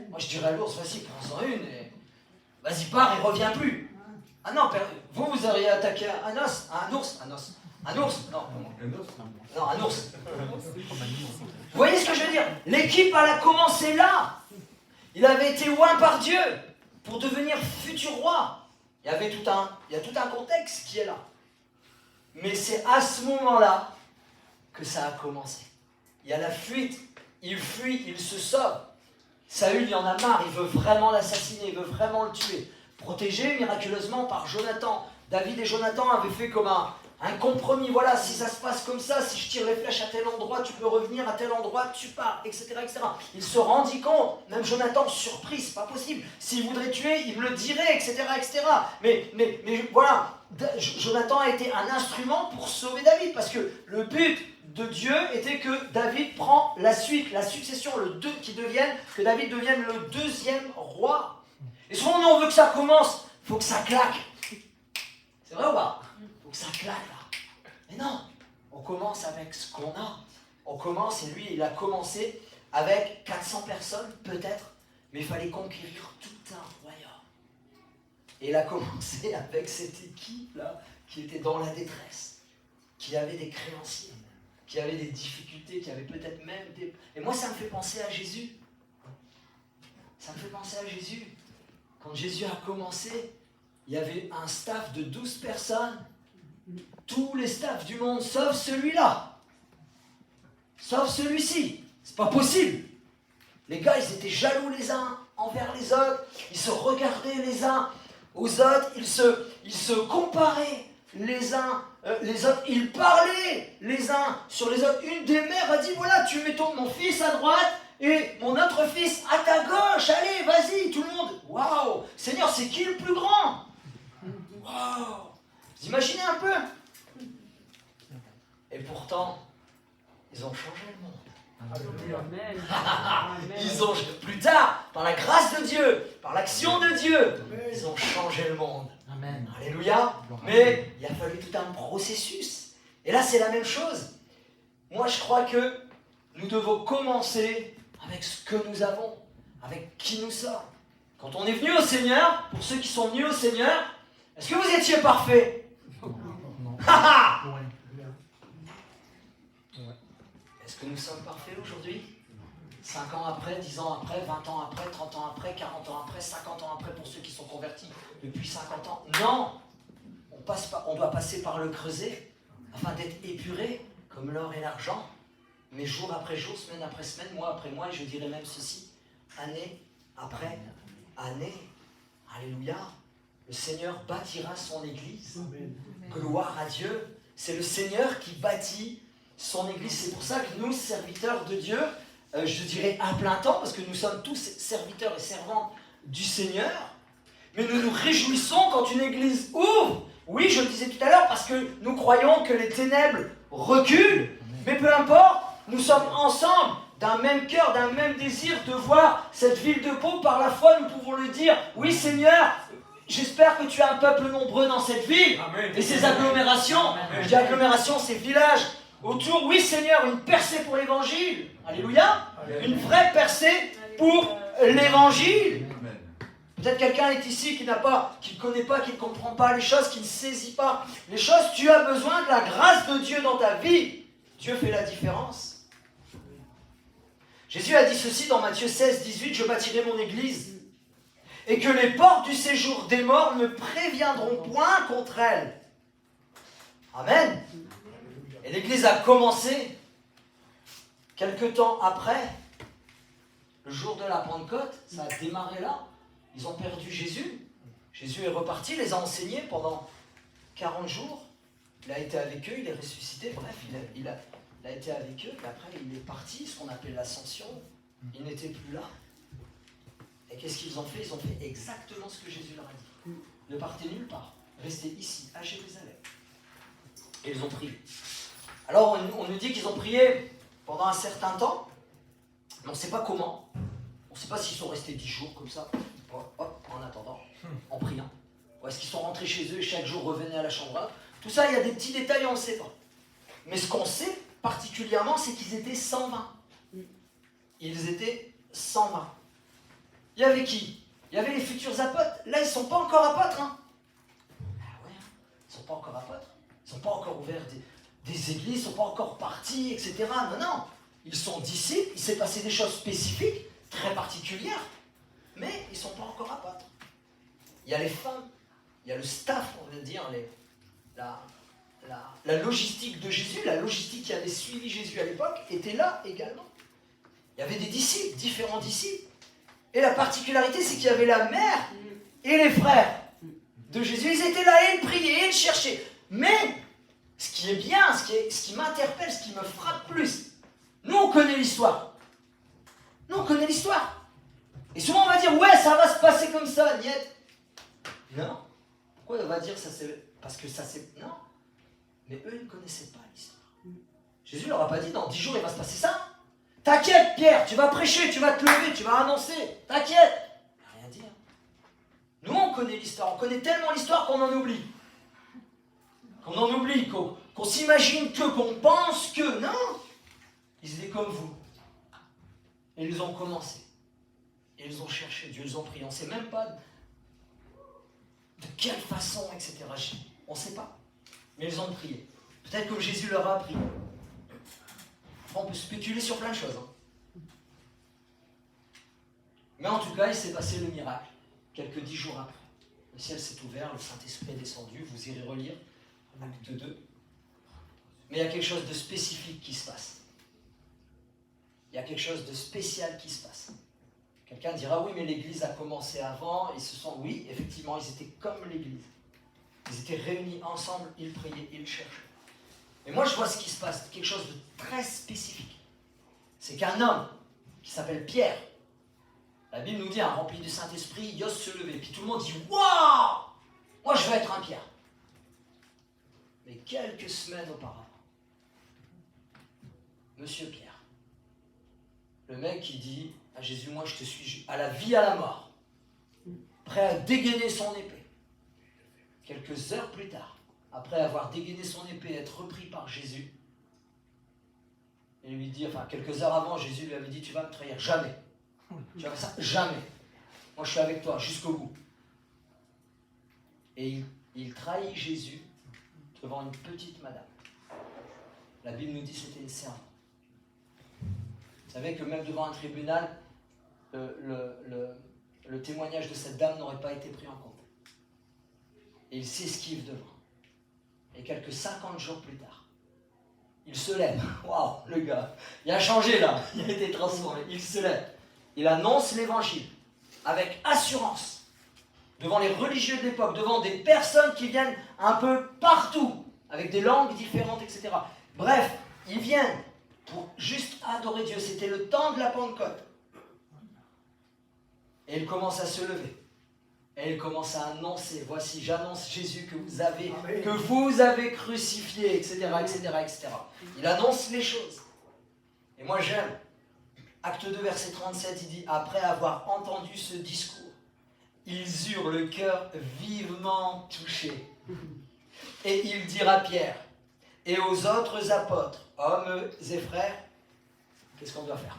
Moi je dirais à l'ours, vas-y, prends-en une, et vas-y, pars et reviens plus. Ah non, vous auriez attaqué un ours? Non, un ours. Vous voyez ce que je veux dire? L'équipe, elle a commencé là. Il avait été oint par Dieu pour devenir futur roi. Il y a tout un contexte qui est là. Mais c'est à ce moment-là que ça a commencé. Il y a la fuite, il fuit, il se sauve. Saül, il en a marre, il veut vraiment l'assassiner, il veut vraiment le tuer. Protégé miraculeusement par Jonathan. David et Jonathan avaient fait comme un compromis. Voilà, si ça se passe comme ça, si je tire les flèches à tel endroit, tu peux revenir à tel endroit, tu pars, etc. etc. Il se rendit compte, même Jonathan, surpris, c'est pas possible. S'il voudrait tuer, il me le dirait, etc. etc. Mais voilà, Jonathan a été un instrument pour sauver David, parce que le but de Dieu était que David prend la suite, la succession, que David devienne le deuxième roi. Et souvent, nous, on veut que ça commence, il faut que ça claque. C'est vrai ou pas? Il faut que ça claque là. Mais non, on commence avec ce qu'on a. On commence, et lui, il a commencé avec 400 personnes, peut-être, mais il fallait conquérir tout un royaume. Et il a commencé avec cette équipe-là, qui était dans la détresse, qui avait des créanciers, qui avait des difficultés, qui avait peut-être même des... Et moi, ça me fait penser à Jésus. Ça me fait penser à Jésus. Quand Jésus a commencé, il y avait un staff de 12 personnes, tous les staffs du monde, sauf celui-là. Sauf celui-ci. C'est pas possible. Les gars, ils étaient jaloux les uns envers les autres, ils se regardaient les uns aux autres, ils se comparaient les uns les autres, ils parlaient les uns sur les autres. Une des mères a dit, voilà, tu mets mon fils à droite, et mon autre fils à ta gauche, allez, vas-y, tout le monde. Waouh, Seigneur, c'est qui le plus grand? Waouh, vous imaginez un peu? Et pourtant, ils ont changé le monde. Ils ont, plus tard, par la grâce de Dieu, par l'action de Dieu, ils ont changé le monde. Amen. Alléluia. Mais il a fallu tout un processus. Et là, c'est la même chose. Moi, je crois que nous devons commencer avec ce que nous avons, avec qui nous sommes. Quand on est venu au Seigneur, pour ceux qui sont venus au Seigneur, est-ce que vous étiez parfaits? Non. Est-ce que nous sommes parfaits aujourd'hui? 5 ans après, 10 ans après, 20 ans après, 30 ans après, 40 ans après, 50 ans après pour ceux qui sont convertis depuis 50 ans? Non! On doit passer par le creuset afin d'être épuré comme l'or et l'argent. Mais jour après jour, semaine après semaine, mois après mois, et je dirais même ceci, année après année. Alléluia. Le Seigneur bâtira son église. Amen. Gloire à Dieu. C'est le Seigneur qui bâtit son église. C'est pour ça que nous, serviteurs de Dieu, je dirais à plein temps, parce que nous sommes tous serviteurs et servantes du Seigneur, mais nous nous réjouissons quand une église ouvre. Oui, je le disais tout à l'heure, parce que nous croyons que les ténèbres reculent, mais peu importe, nous sommes ensemble, d'un même cœur, d'un même désir de voir cette ville de Pau. Par la foi, nous pouvons le dire. Oui, Seigneur, j'espère que tu as un peuple nombreux dans cette ville. Amen. Et ces agglomérations, je dis agglomération, ces villages autour. Oui, Seigneur, une percée pour l'évangile. Alléluia. Une vraie percée pour l'évangile. Peut-être quelqu'un est ici qui ne connaît pas, qui ne comprend pas les choses, qui ne saisit pas les choses. Tu as besoin de la grâce de Dieu dans ta vie. Dieu fait la différence. Jésus a dit ceci dans Matthieu 16, 18, « Je bâtirai mon église, et que les portes du séjour des morts ne préviendront point contre elle. » Amen. Et l'église a commencé quelque temps après, le jour de la Pentecôte, ça a démarré là. Ils ont perdu Jésus. Jésus est reparti, les a enseignés pendant 40 jours. Il a été avec eux, il est ressuscité. Bref, il a été avec eux. Puis après, il est parti, ce qu'on appelle l'ascension. Il n'était plus là. Et qu'est-ce qu'ils ont fait? Ils ont fait exactement ce que Jésus leur a dit. Ne partez nulle part. Restez ici, à Jérusalem. Et ils ont prié. Alors, on nous dit qu'ils ont prié pendant un certain temps. Mais on ne sait pas comment. On ne sait pas s'ils sont restés 10 jours comme ça. Hop, en attendant, en priant. Ou est-ce qu'ils sont rentrés chez eux et chaque jour revenaient à la chambre? Tout ça, il y a des petits détails, on ne sait pas. Mais ce qu'on sait particulièrement, c'est qu'ils étaient 120. Ils étaient 120. Il y avait qui? Il y avait les futurs apôtres. Là, ils ne sont pas encore apôtres. Ah ouais, ils ne sont pas encore apôtres. Ils n'ont pas encore ouvert des églises, ils ne sont pas encore partis, etc. Non. Ils sont disciples, il s'est passé des choses spécifiques, très particulières. Mais ils ne sont pas encore apôtres. Il y a les femmes, il y a le staff, on va dire, la logistique de Jésus, la logistique qui avait suivi Jésus à l'époque, était là également. Il y avait des disciples, différents disciples. Et la particularité, c'est qu'il y avait la mère et les frères de Jésus. Ils étaient là et ils priaient et ils cherchaient. Mais ce qui est bien, ce qui m'interpelle, ce qui me frappe plus, nous on connaît l'histoire. Nous on connaît l'histoire. Et souvent on va dire, ouais, ça va se passer comme ça, niet. Non. Pourquoi on va dire ça c'est... Parce que ça c'est... Non. Mais eux, ils ne connaissaient pas l'histoire. Jésus leur a pas dit, dans 10 jours, il va se passer ça. T'inquiète, Pierre, tu vas prêcher, tu vas te lever, tu vas annoncer. T'inquiète. Il n'a rien dit. Nous, on connaît l'histoire. On connaît tellement l'histoire qu'on en oublie. Qu'on s'imagine qu'on pense que... Non. Ils étaient comme vous. Et ils ont commencé. Et ils ont cherché Dieu, ils ont prié. On ne sait même pas de quelle façon, etc. On ne sait pas. Mais ils ont prié. Peut-être que Jésus leur a appris. On peut spéculer sur plein de choses. Mais en tout cas, il s'est passé le miracle. Quelques 10 jours après. Le ciel s'est ouvert, le Saint-Esprit est descendu. Vous irez relire Acte 2. Mais il y a quelque chose de spécifique qui se passe. Il y a quelque chose de spécial qui se passe. Quelqu'un dira, oui, mais l'Église a commencé avant. Oui, effectivement, ils étaient comme l'Église. Ils étaient réunis ensemble, ils priaient, ils cherchaient. Et moi, je vois ce qui se passe, quelque chose de très spécifique. C'est qu'un homme qui s'appelle Pierre, la Bible nous dit, rempli du Saint-Esprit, il ose se lever. Puis tout le monde dit, waouh, moi je veux être un Pierre. Mais quelques semaines auparavant, Monsieur Pierre, le mec qui dit à Jésus, moi je te suis à la vie, à la mort, prêt à dégainer son épée. Quelques heures plus tard, après avoir dégainé son épée et être repris par Jésus, et lui dit, quelques heures avant, Jésus lui avait dit, tu vas me trahir, jamais. Tu vas faire ça, jamais. Moi je suis avec toi jusqu'au bout. Et il trahit Jésus devant une petite madame. La Bible nous dit que c'était une servante. Vous savez que même devant un tribunal, le témoignage de cette dame n'aurait pas été pris en compte. Et il s'esquive devant. Et quelques 50 jours plus tard, il se lève. Waouh, le gars, il a changé là, il a été transformé. Il se lève. Il annonce l'évangile avec assurance devant les religieux de l'époque, devant des personnes qui viennent un peu partout, avec des langues différentes, etc. Bref, ils viennent pour juste adorer Dieu. C'était le temps de la Pentecôte. Et il commence à se lever. Et il commence à annoncer, voici, j'annonce Jésus que vous avez crucifié, etc., etc., etc. Il annonce les choses. Et moi j'aime. Acte 2, verset 37, il dit, après avoir entendu ce discours, ils eurent le cœur vivement touché. Et il dira à Pierre et aux autres apôtres, hommes et frères, qu'est-ce qu'on doit faire?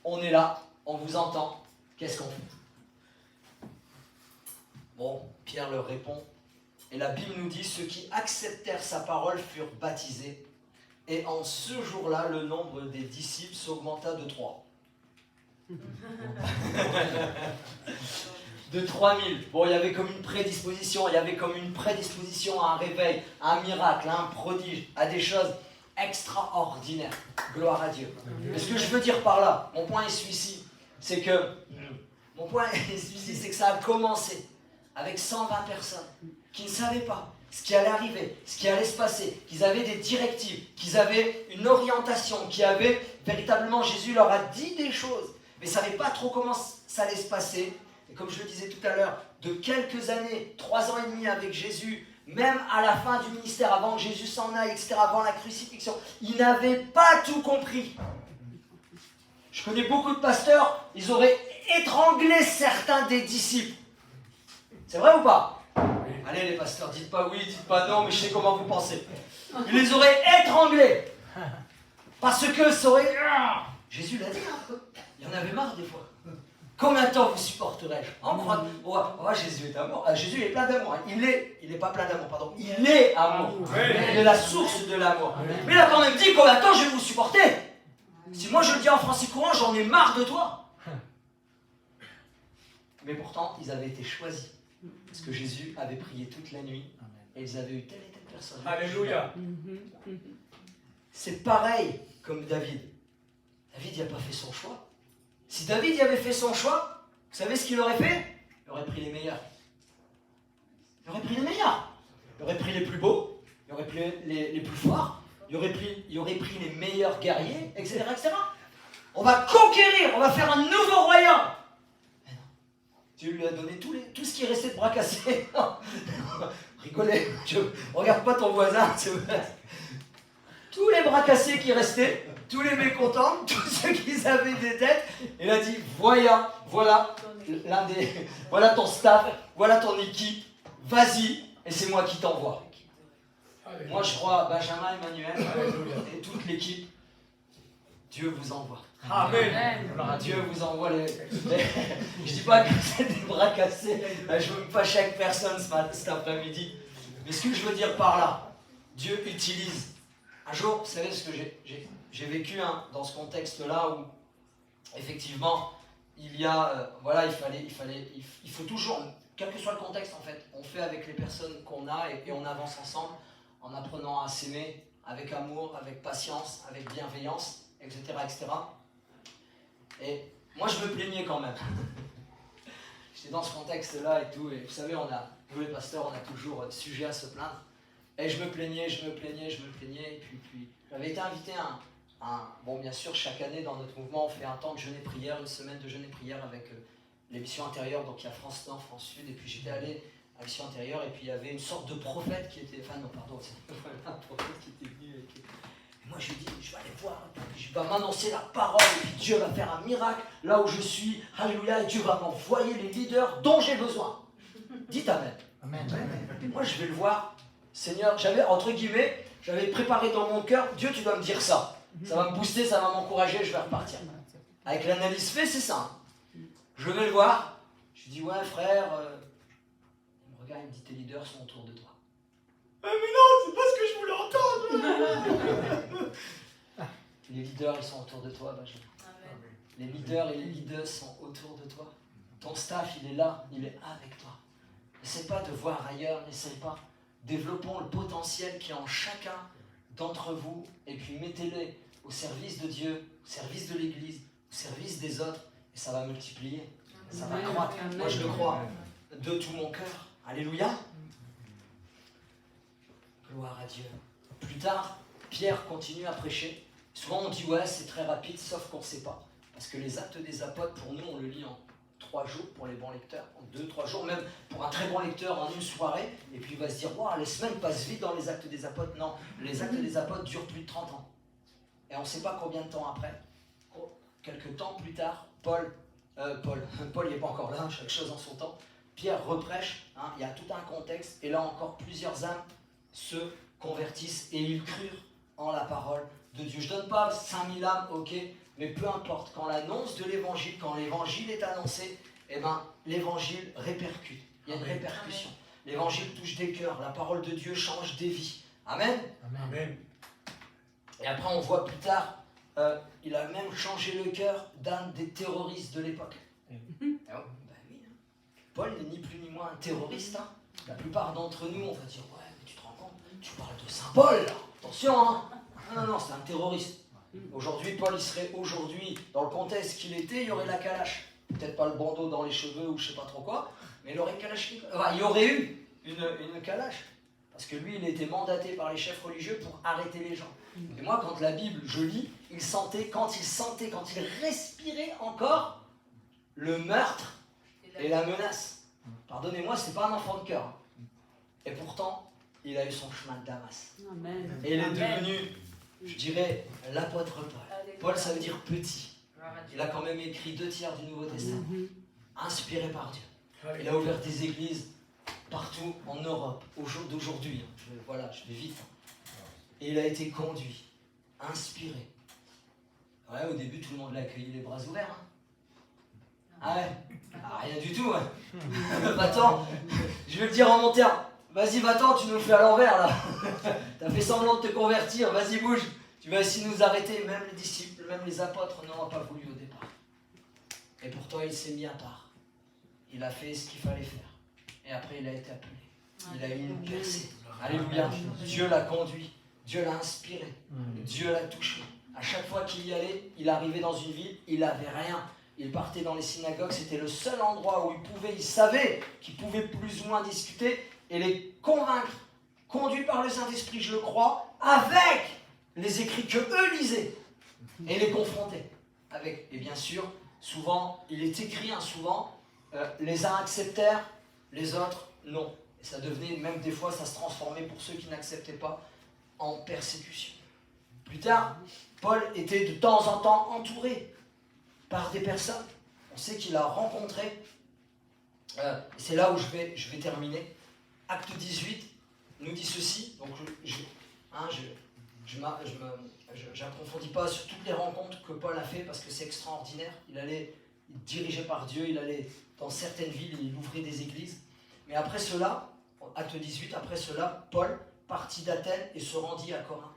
On est là, on vous entend, qu'est-ce qu'on fait? Bon, Pierre leur répond. Et la Bible nous dit, ceux qui acceptèrent sa parole furent baptisés. Et en ce jour-là, le nombre des disciples s'augmenta de 3. De 3000. Bon, il y avait comme une prédisposition, à un réveil, à un miracle, à un prodige, à des choses extraordinaires. Gloire à Dieu. Mais ce que je veux dire par là, mon point est celui-ci, c'est que ça a commencé avec 120 personnes qui ne savaient pas ce qui allait arriver, ce qui allait se passer, qu'ils avaient des directives, qu'ils avaient une orientation, qui avaient véritablement, Jésus leur a dit des choses, mais ne savaient pas trop comment ça allait se passer. Et comme je le disais tout à l'heure, de quelques années, 3 ans et demi avec Jésus, même à la fin du ministère, avant que Jésus s'en aille, etc., avant la crucifixion, ils n'avaient pas tout compris. Je connais beaucoup de pasteurs, ils auraient étranglé certains des disciples. C'est vrai ou pas? Allez les pasteurs, dites pas oui, dites pas non, mais je sais comment vous pensez. Ils les auraient étranglés. Parce que ça aurait... Jésus l'a dit un peu. Il y en avait marre des fois. Combien de temps vous supporterai-je? Jésus est amour. Jésus est plein d'amour. Il est pas plein d'amour, pardon. Il est amour. Il est la source de l'amour. Mais il a quand même dit combien de temps je vais vous supporter? Si moi je le dis en français courant, j'en ai marre de toi. Mais pourtant, ils avaient été choisis. Parce que Jésus avait prié toute la nuit. Et ils avaient eu telle et telle personne. Alléluia. C'est pareil comme David. David n'a pas fait son choix. Si David y avait fait son choix, vous savez ce qu'il aurait fait? Il aurait pris les meilleurs. Il aurait pris les meilleurs. Il aurait pris les plus beaux. Il aurait pris les plus forts. Il aurait pris les meilleurs guerriers, etc., etc. On va conquérir, on va faire un nouveau royaume. Mais non. Dieu lui a donné tout ce qui restait de bras cassés. Rigolez, regarde pas ton voisin. Tous les bras cassés qui restaient, tous les mécontents, tous ceux qui avaient des têtes, il a dit, voilà ton staff, voilà ton équipe, vas-y, et c'est moi qui t'envoie. Moi je crois à Benjamin, Emmanuel, et toute l'équipe, Dieu vous envoie. Amen. Dieu vous envoie Je dis pas que c'est des bras cassés, je veux pas chaque personne cet après-midi, mais ce que je veux dire par là, Dieu utilise. Un jour, vous savez ce que j'ai vécu dans ce contexte-là où, effectivement, il faut toujours, quel que soit le contexte en fait, on fait avec les personnes qu'on a et on avance ensemble en apprenant à s'aimer avec amour, avec patience, avec bienveillance, etc., etc. Et moi, je me plaignais quand même. J'étais dans ce contexte-là et tout, et vous savez, nous les pasteurs, on a toujours sujet à se plaindre. Et je me plaignais, et puis j'avais été invité bon, bien sûr, chaque année dans notre mouvement, on fait un temps de jeûne et prière, une semaine de jeûne et prière avec les missions intérieures, donc il y a France Nord, France Sud, et puis j'étais allé à Mission Intérieure, et puis il y avait une sorte de prophète qui était, un prophète qui était venu, et moi je lui dis, je vais aller voir, je vais m'annoncer la parole, et puis Dieu va faire un miracle, là où je suis, alléluia, et Dieu va m'envoyer les leaders dont j'ai besoin. Dites Amen. Amen. Et moi je vais le voir, Seigneur, j'avais préparé dans mon cœur, Dieu tu dois me dire ça. Ça va me booster, ça va m'encourager, je vais repartir. Avec l'analyse faite, c'est ça. Je vais le voir, je lui dis, ouais frère, il me regarde, il me dit, tes leaders sont autour de toi. Mais non, c'est pas ce que je voulais entendre. Les leaders, ils sont autour de toi, Benjamin. Les leaders et les leaders sont autour de toi. Ton staff, il est là, il est avec toi. N'essaie pas de voir ailleurs, n'essaie pas. Développons le potentiel qui est en chacun d'entre vous et puis mettez-les au service de Dieu, au service de l'Église, au service des autres et ça va multiplier, ça va croître. Moi je le crois de tout mon cœur. Alléluia. Gloire à Dieu. Plus tard, Pierre continue à prêcher. Souvent on dit ouais c'est très rapide sauf qu'on ne sait pas. Parce que les Actes des Apôtres pour nous on le lit en 3 jours pour les bons lecteurs, en 2-3 jours, même pour un très bon lecteur en une soirée, et puis il va se dire, wow, les semaines passent vite dans les Actes des Apôtres. Non, les Actes des Apôtres durent plus de 30 ans. Et on ne sait pas combien de temps après, quelques temps plus tard, Paul il n'est pas encore là, chaque chose en son temps, Pierre reprêche, il y a tout un contexte, et là encore plusieurs âmes se convertissent, et ils crurent en la parole de Dieu. Je ne donne pas 5000 âmes, ok, mais peu importe, quand l'annonce de l'évangile, quand l'évangile est annoncé, eh ben, l'évangile répercute. Il y a une répercussion. L'évangile touche des cœurs, la parole de Dieu change des vies. Amen. Amen. Et après, on voit plus tard, il a même changé le cœur d'un des terroristes de l'époque. Ah oui, hein. Paul n'est ni plus ni moins un terroriste. Hein. La plupart d'entre nous, on va dire, ouais, mais tu te rends compte, tu parles de Saint Paul, là. Attention, hein. Non, c'est un terroriste. Aujourd'hui, Paul, il serait aujourd'hui, dans le contexte qu'il était, il y aurait la calache. Peut-être pas le bandeau dans les cheveux ou je sais pas trop quoi, mais il aurait il y aurait eu une calache. Parce que lui, il était mandaté par les chefs religieux pour arrêter les gens. Et moi, quand la Bible, je lis, quand il respirait encore le meurtre et la menace. Pardonnez-moi, c'est pas un enfant de cœur. Et pourtant, il a eu son chemin de Damas. Amen. Et il est devenu, je dirais, l'apôtre Paul. Paul, ça veut dire petit. Il a quand même écrit 2/3 du Nouveau Testament, inspiré par Dieu. Il a ouvert des églises partout en Europe, au jour d'aujourd'hui. Je vais vite. Et il a été conduit, inspiré. Ouais, au début, tout le monde l'a accueilli les bras ouverts. Hein. Ah ouais, rien du tout. Hein. Va-t'en, je vais le dire en mon terme. Vas-y, va-t'en, tu nous le fais à l'envers là. T'as fait semblant de te convertir, vas-y, bouge. Tu vas essayer de nous arrêter. Même les disciples, même les apôtres n'auront pas voulu au départ. Et pourtant, il s'est mis à part. Il a fait ce qu'il fallait faire. Et après, il a été appelé. Il a eu une percée. Alléluia. Dieu l'a conduit. Dieu l'a inspiré. Dieu l'a touché. À chaque fois qu'il y allait, il arrivait dans une ville, il n'avait rien. Il partait dans les synagogues, c'était le seul endroit où il savait qu'il pouvait plus ou moins discuter et les convaincre, conduit par le Saint-Esprit, je le crois, avec les écrits que eux lisaient et les confronter avec. Et bien sûr, souvent, il est écrit, souvent, les uns acceptèrent, les autres non. Et ça devenait, même des fois, ça se transformait pour ceux qui n'acceptaient pas en persécution. Plus tard, Paul était de temps en temps entouré par des personnes. On sait qu'il a rencontré, c'est là où je vais terminer. Acte 18 nous dit ceci, donc je n'approfondis pas sur toutes les rencontres que Paul a fait parce que c'est extraordinaire. Il dirigeait par Dieu, il allait dans certaines villes, il ouvrait des églises. Mais après cela, acte 18, après cela, Paul partit d'Athènes et se rendit à Corinthe.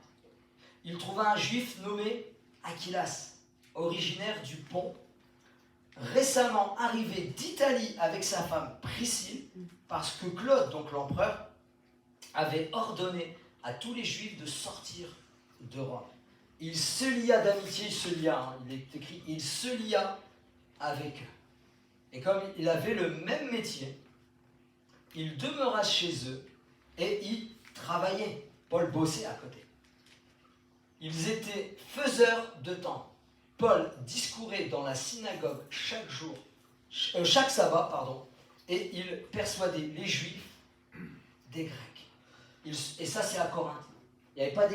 Il trouva un juif nommé Aquilas, originaire du Pont, récemment arrivé d'Italie avec sa femme Priscille, parce que Claude, donc l'empereur, avait ordonné à tous les juifs de sortir de Rome. Il se lia d'amitié, il est écrit, il se lia avec eux. Et comme il avait le même métier, il demeura chez eux et y travaillait. Paul bossait à côté. Ils étaient faiseurs de temple. Paul discourait dans la synagogue chaque sabbat, et il persuadait les Juifs des Grecs. Et ça, c'est à Corinthe. Il n'y avait pas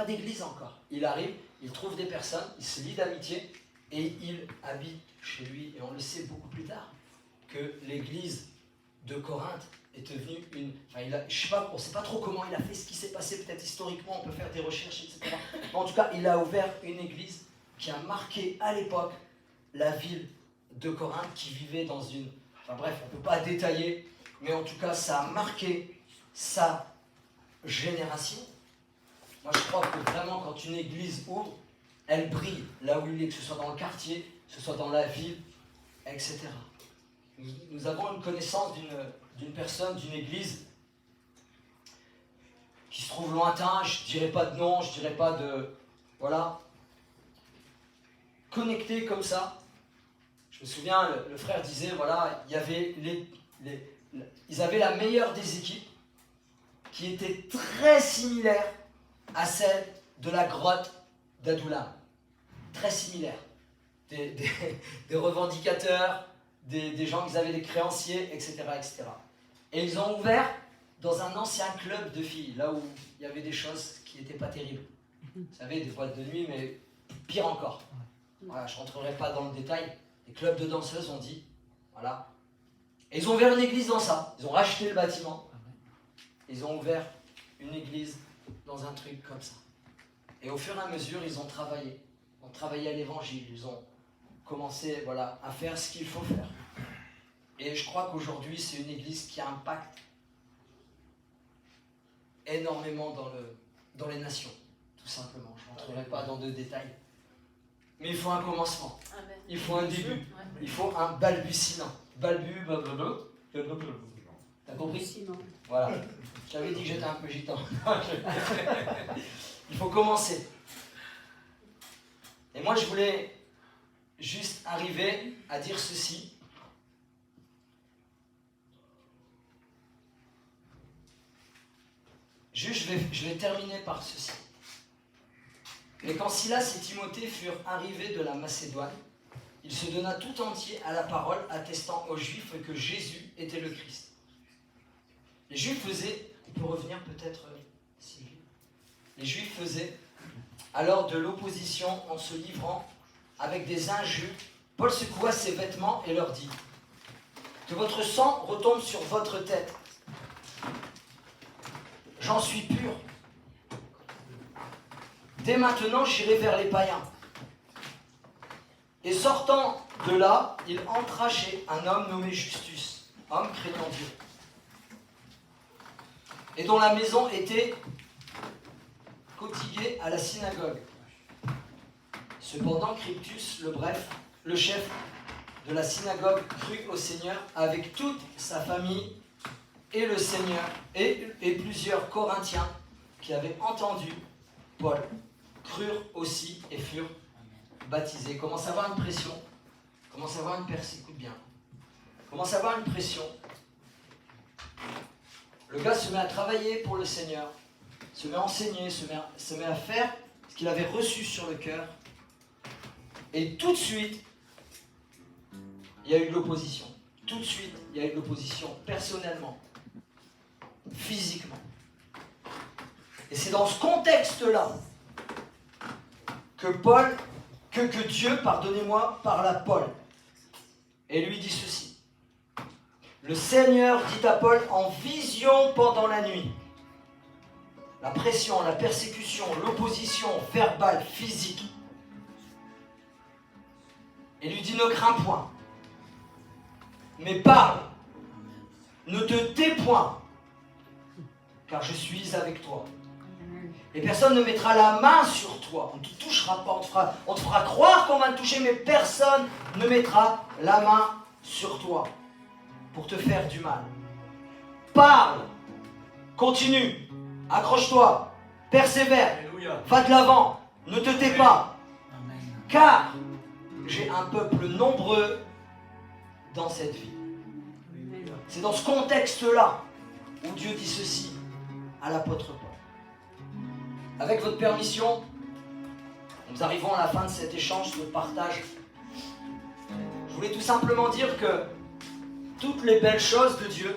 d'église encore. Il arrive, il trouve des personnes, il se lie d'amitié et il habite chez lui. Et on le sait beaucoup plus tard que l'église de Corinthe est devenue on ne sait pas trop comment il a fait, ce qui s'est passé, peut-être historiquement, on peut faire des recherches, etc. Mais en tout cas, il a ouvert une église qui a marqué à l'époque la ville de Corinthe, qui vivait dans une... Enfin bref, on ne peut pas détailler, mais en tout cas, ça a marqué sa génération. Moi, je crois que vraiment, quand une église ouvre, elle brille là où il est, que ce soit dans le quartier, que ce soit dans la ville, etc. Nous avons une connaissance d'une personne, d'une église qui se trouve lointain, je ne dirais pas de nom, je ne dirais pas de... Voilà. Connecté comme ça. Je me souviens, le frère disait, voilà, il y avait ils avaient la meilleure des équipes qui était très similaire à celle de la grotte d'Adoulam. Très similaire. Des revendicateurs, des gens qui avaient des créanciers, etc., etc. Et ils ont ouvert dans un ancien club de filles, là où il y avait des choses qui n'étaient pas terribles. Vous savez, des boîtes de nuit, mais pire encore. Voilà, je ne rentrerai pas dans le détail. Les clubs de danseuses ont dit, voilà. Et ils ont ouvert une église dans ça. Ils ont racheté le bâtiment. Ils ont ouvert une église dans un truc comme ça. Et au fur et à mesure, ils ont travaillé. Ils ont travaillé à l'évangile. Ils ont commencé, voilà, à faire ce qu'il faut faire. Et je crois qu'aujourd'hui, c'est une église qui impacte énormément dans les nations, tout simplement. Je n'entrerai pas dans de détails. Mais il faut un commencement. Amen. Il faut un début. Il faut un balbutiement. Blablabla. T'as compris? Voilà. J'avais dit que j'étais un peu gitan. Il faut commencer. Et moi, je voulais juste arriver à dire ceci. Juste, je vais terminer par ceci. Et quand Silas et Timothée furent arrivés de la Macédoine, il se donna tout entier à la parole, attestant aux Juifs que Jésus était le Christ. Les Juifs faisaient, on peut revenir peut-être, Sylvie. Les Juifs faisaient alors de l'opposition en se livrant avec des injures. Paul secoua ses vêtements et leur dit: que votre sang retombe sur votre tête. J'en suis pur. Dès maintenant, j'irai vers les païens. Et sortant de là, il entra chez un homme nommé Justus, homme craignant Dieu, et dont la maison était contiguë à la synagogue. Cependant, Cryptus, le chef de la synagogue, crut au Seigneur avec toute sa famille, et le Seigneur et plusieurs Corinthiens qui avaient entendu Paul crurent aussi et furent baptisés. Commence à avoir une pression, commence à avoir une persécution, écoute bien, commence à avoir une pression. Le gars se met à travailler pour le Seigneur, se met à enseigner, se met à faire ce qu'il avait reçu sur le cœur, et tout de suite, il y a eu de l'opposition. Tout de suite, il y a eu de l'opposition, personnellement, physiquement. Et c'est dans ce contexte-là que Dieu, pardonnez-moi, parle à Paul et lui dit ceci. Le Seigneur dit à Paul en vision pendant la nuit. La pression, la persécution, l'opposition verbale, physique. Et lui dit: ne crains point, mais parle, ne te tais point, car je suis avec toi. Et personne ne mettra la main sur toi. On ne te touchera pas. On te fera croire qu'on va te toucher, mais personne ne mettra la main sur toi pour te faire du mal. Parle, continue, accroche-toi, persévère, Alléluia. Va de l'avant, ne te tais pas. Amen. Car j'ai un peuple nombreux dans cette vie. Amen. C'est dans ce contexte-là où Dieu dit ceci à l'apôtre Paul. Avec votre permission, nous arrivons à la fin de cet échange, de partage. Je voulais tout simplement dire que toutes les belles choses de Dieu,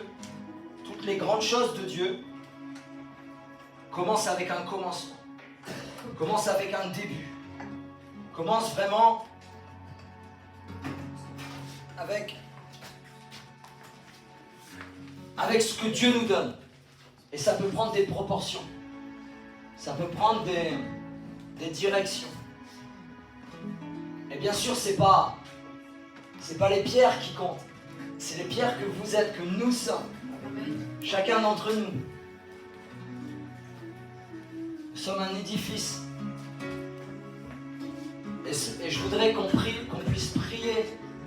toutes les grandes choses de Dieu, commencent avec un commencement, commencent avec un début, commencent vraiment avec ce que Dieu nous donne. Et ça peut prendre des proportions. Ça peut prendre des directions. Et bien sûr, c'est pas les pierres qui comptent. C'est les pierres que vous êtes, que nous sommes. Chacun d'entre nous. Nous sommes un édifice. Et je voudrais qu'on puisse prier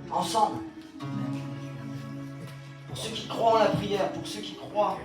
ensemble. Pour ceux qui croient en la prière, pour ceux qui croient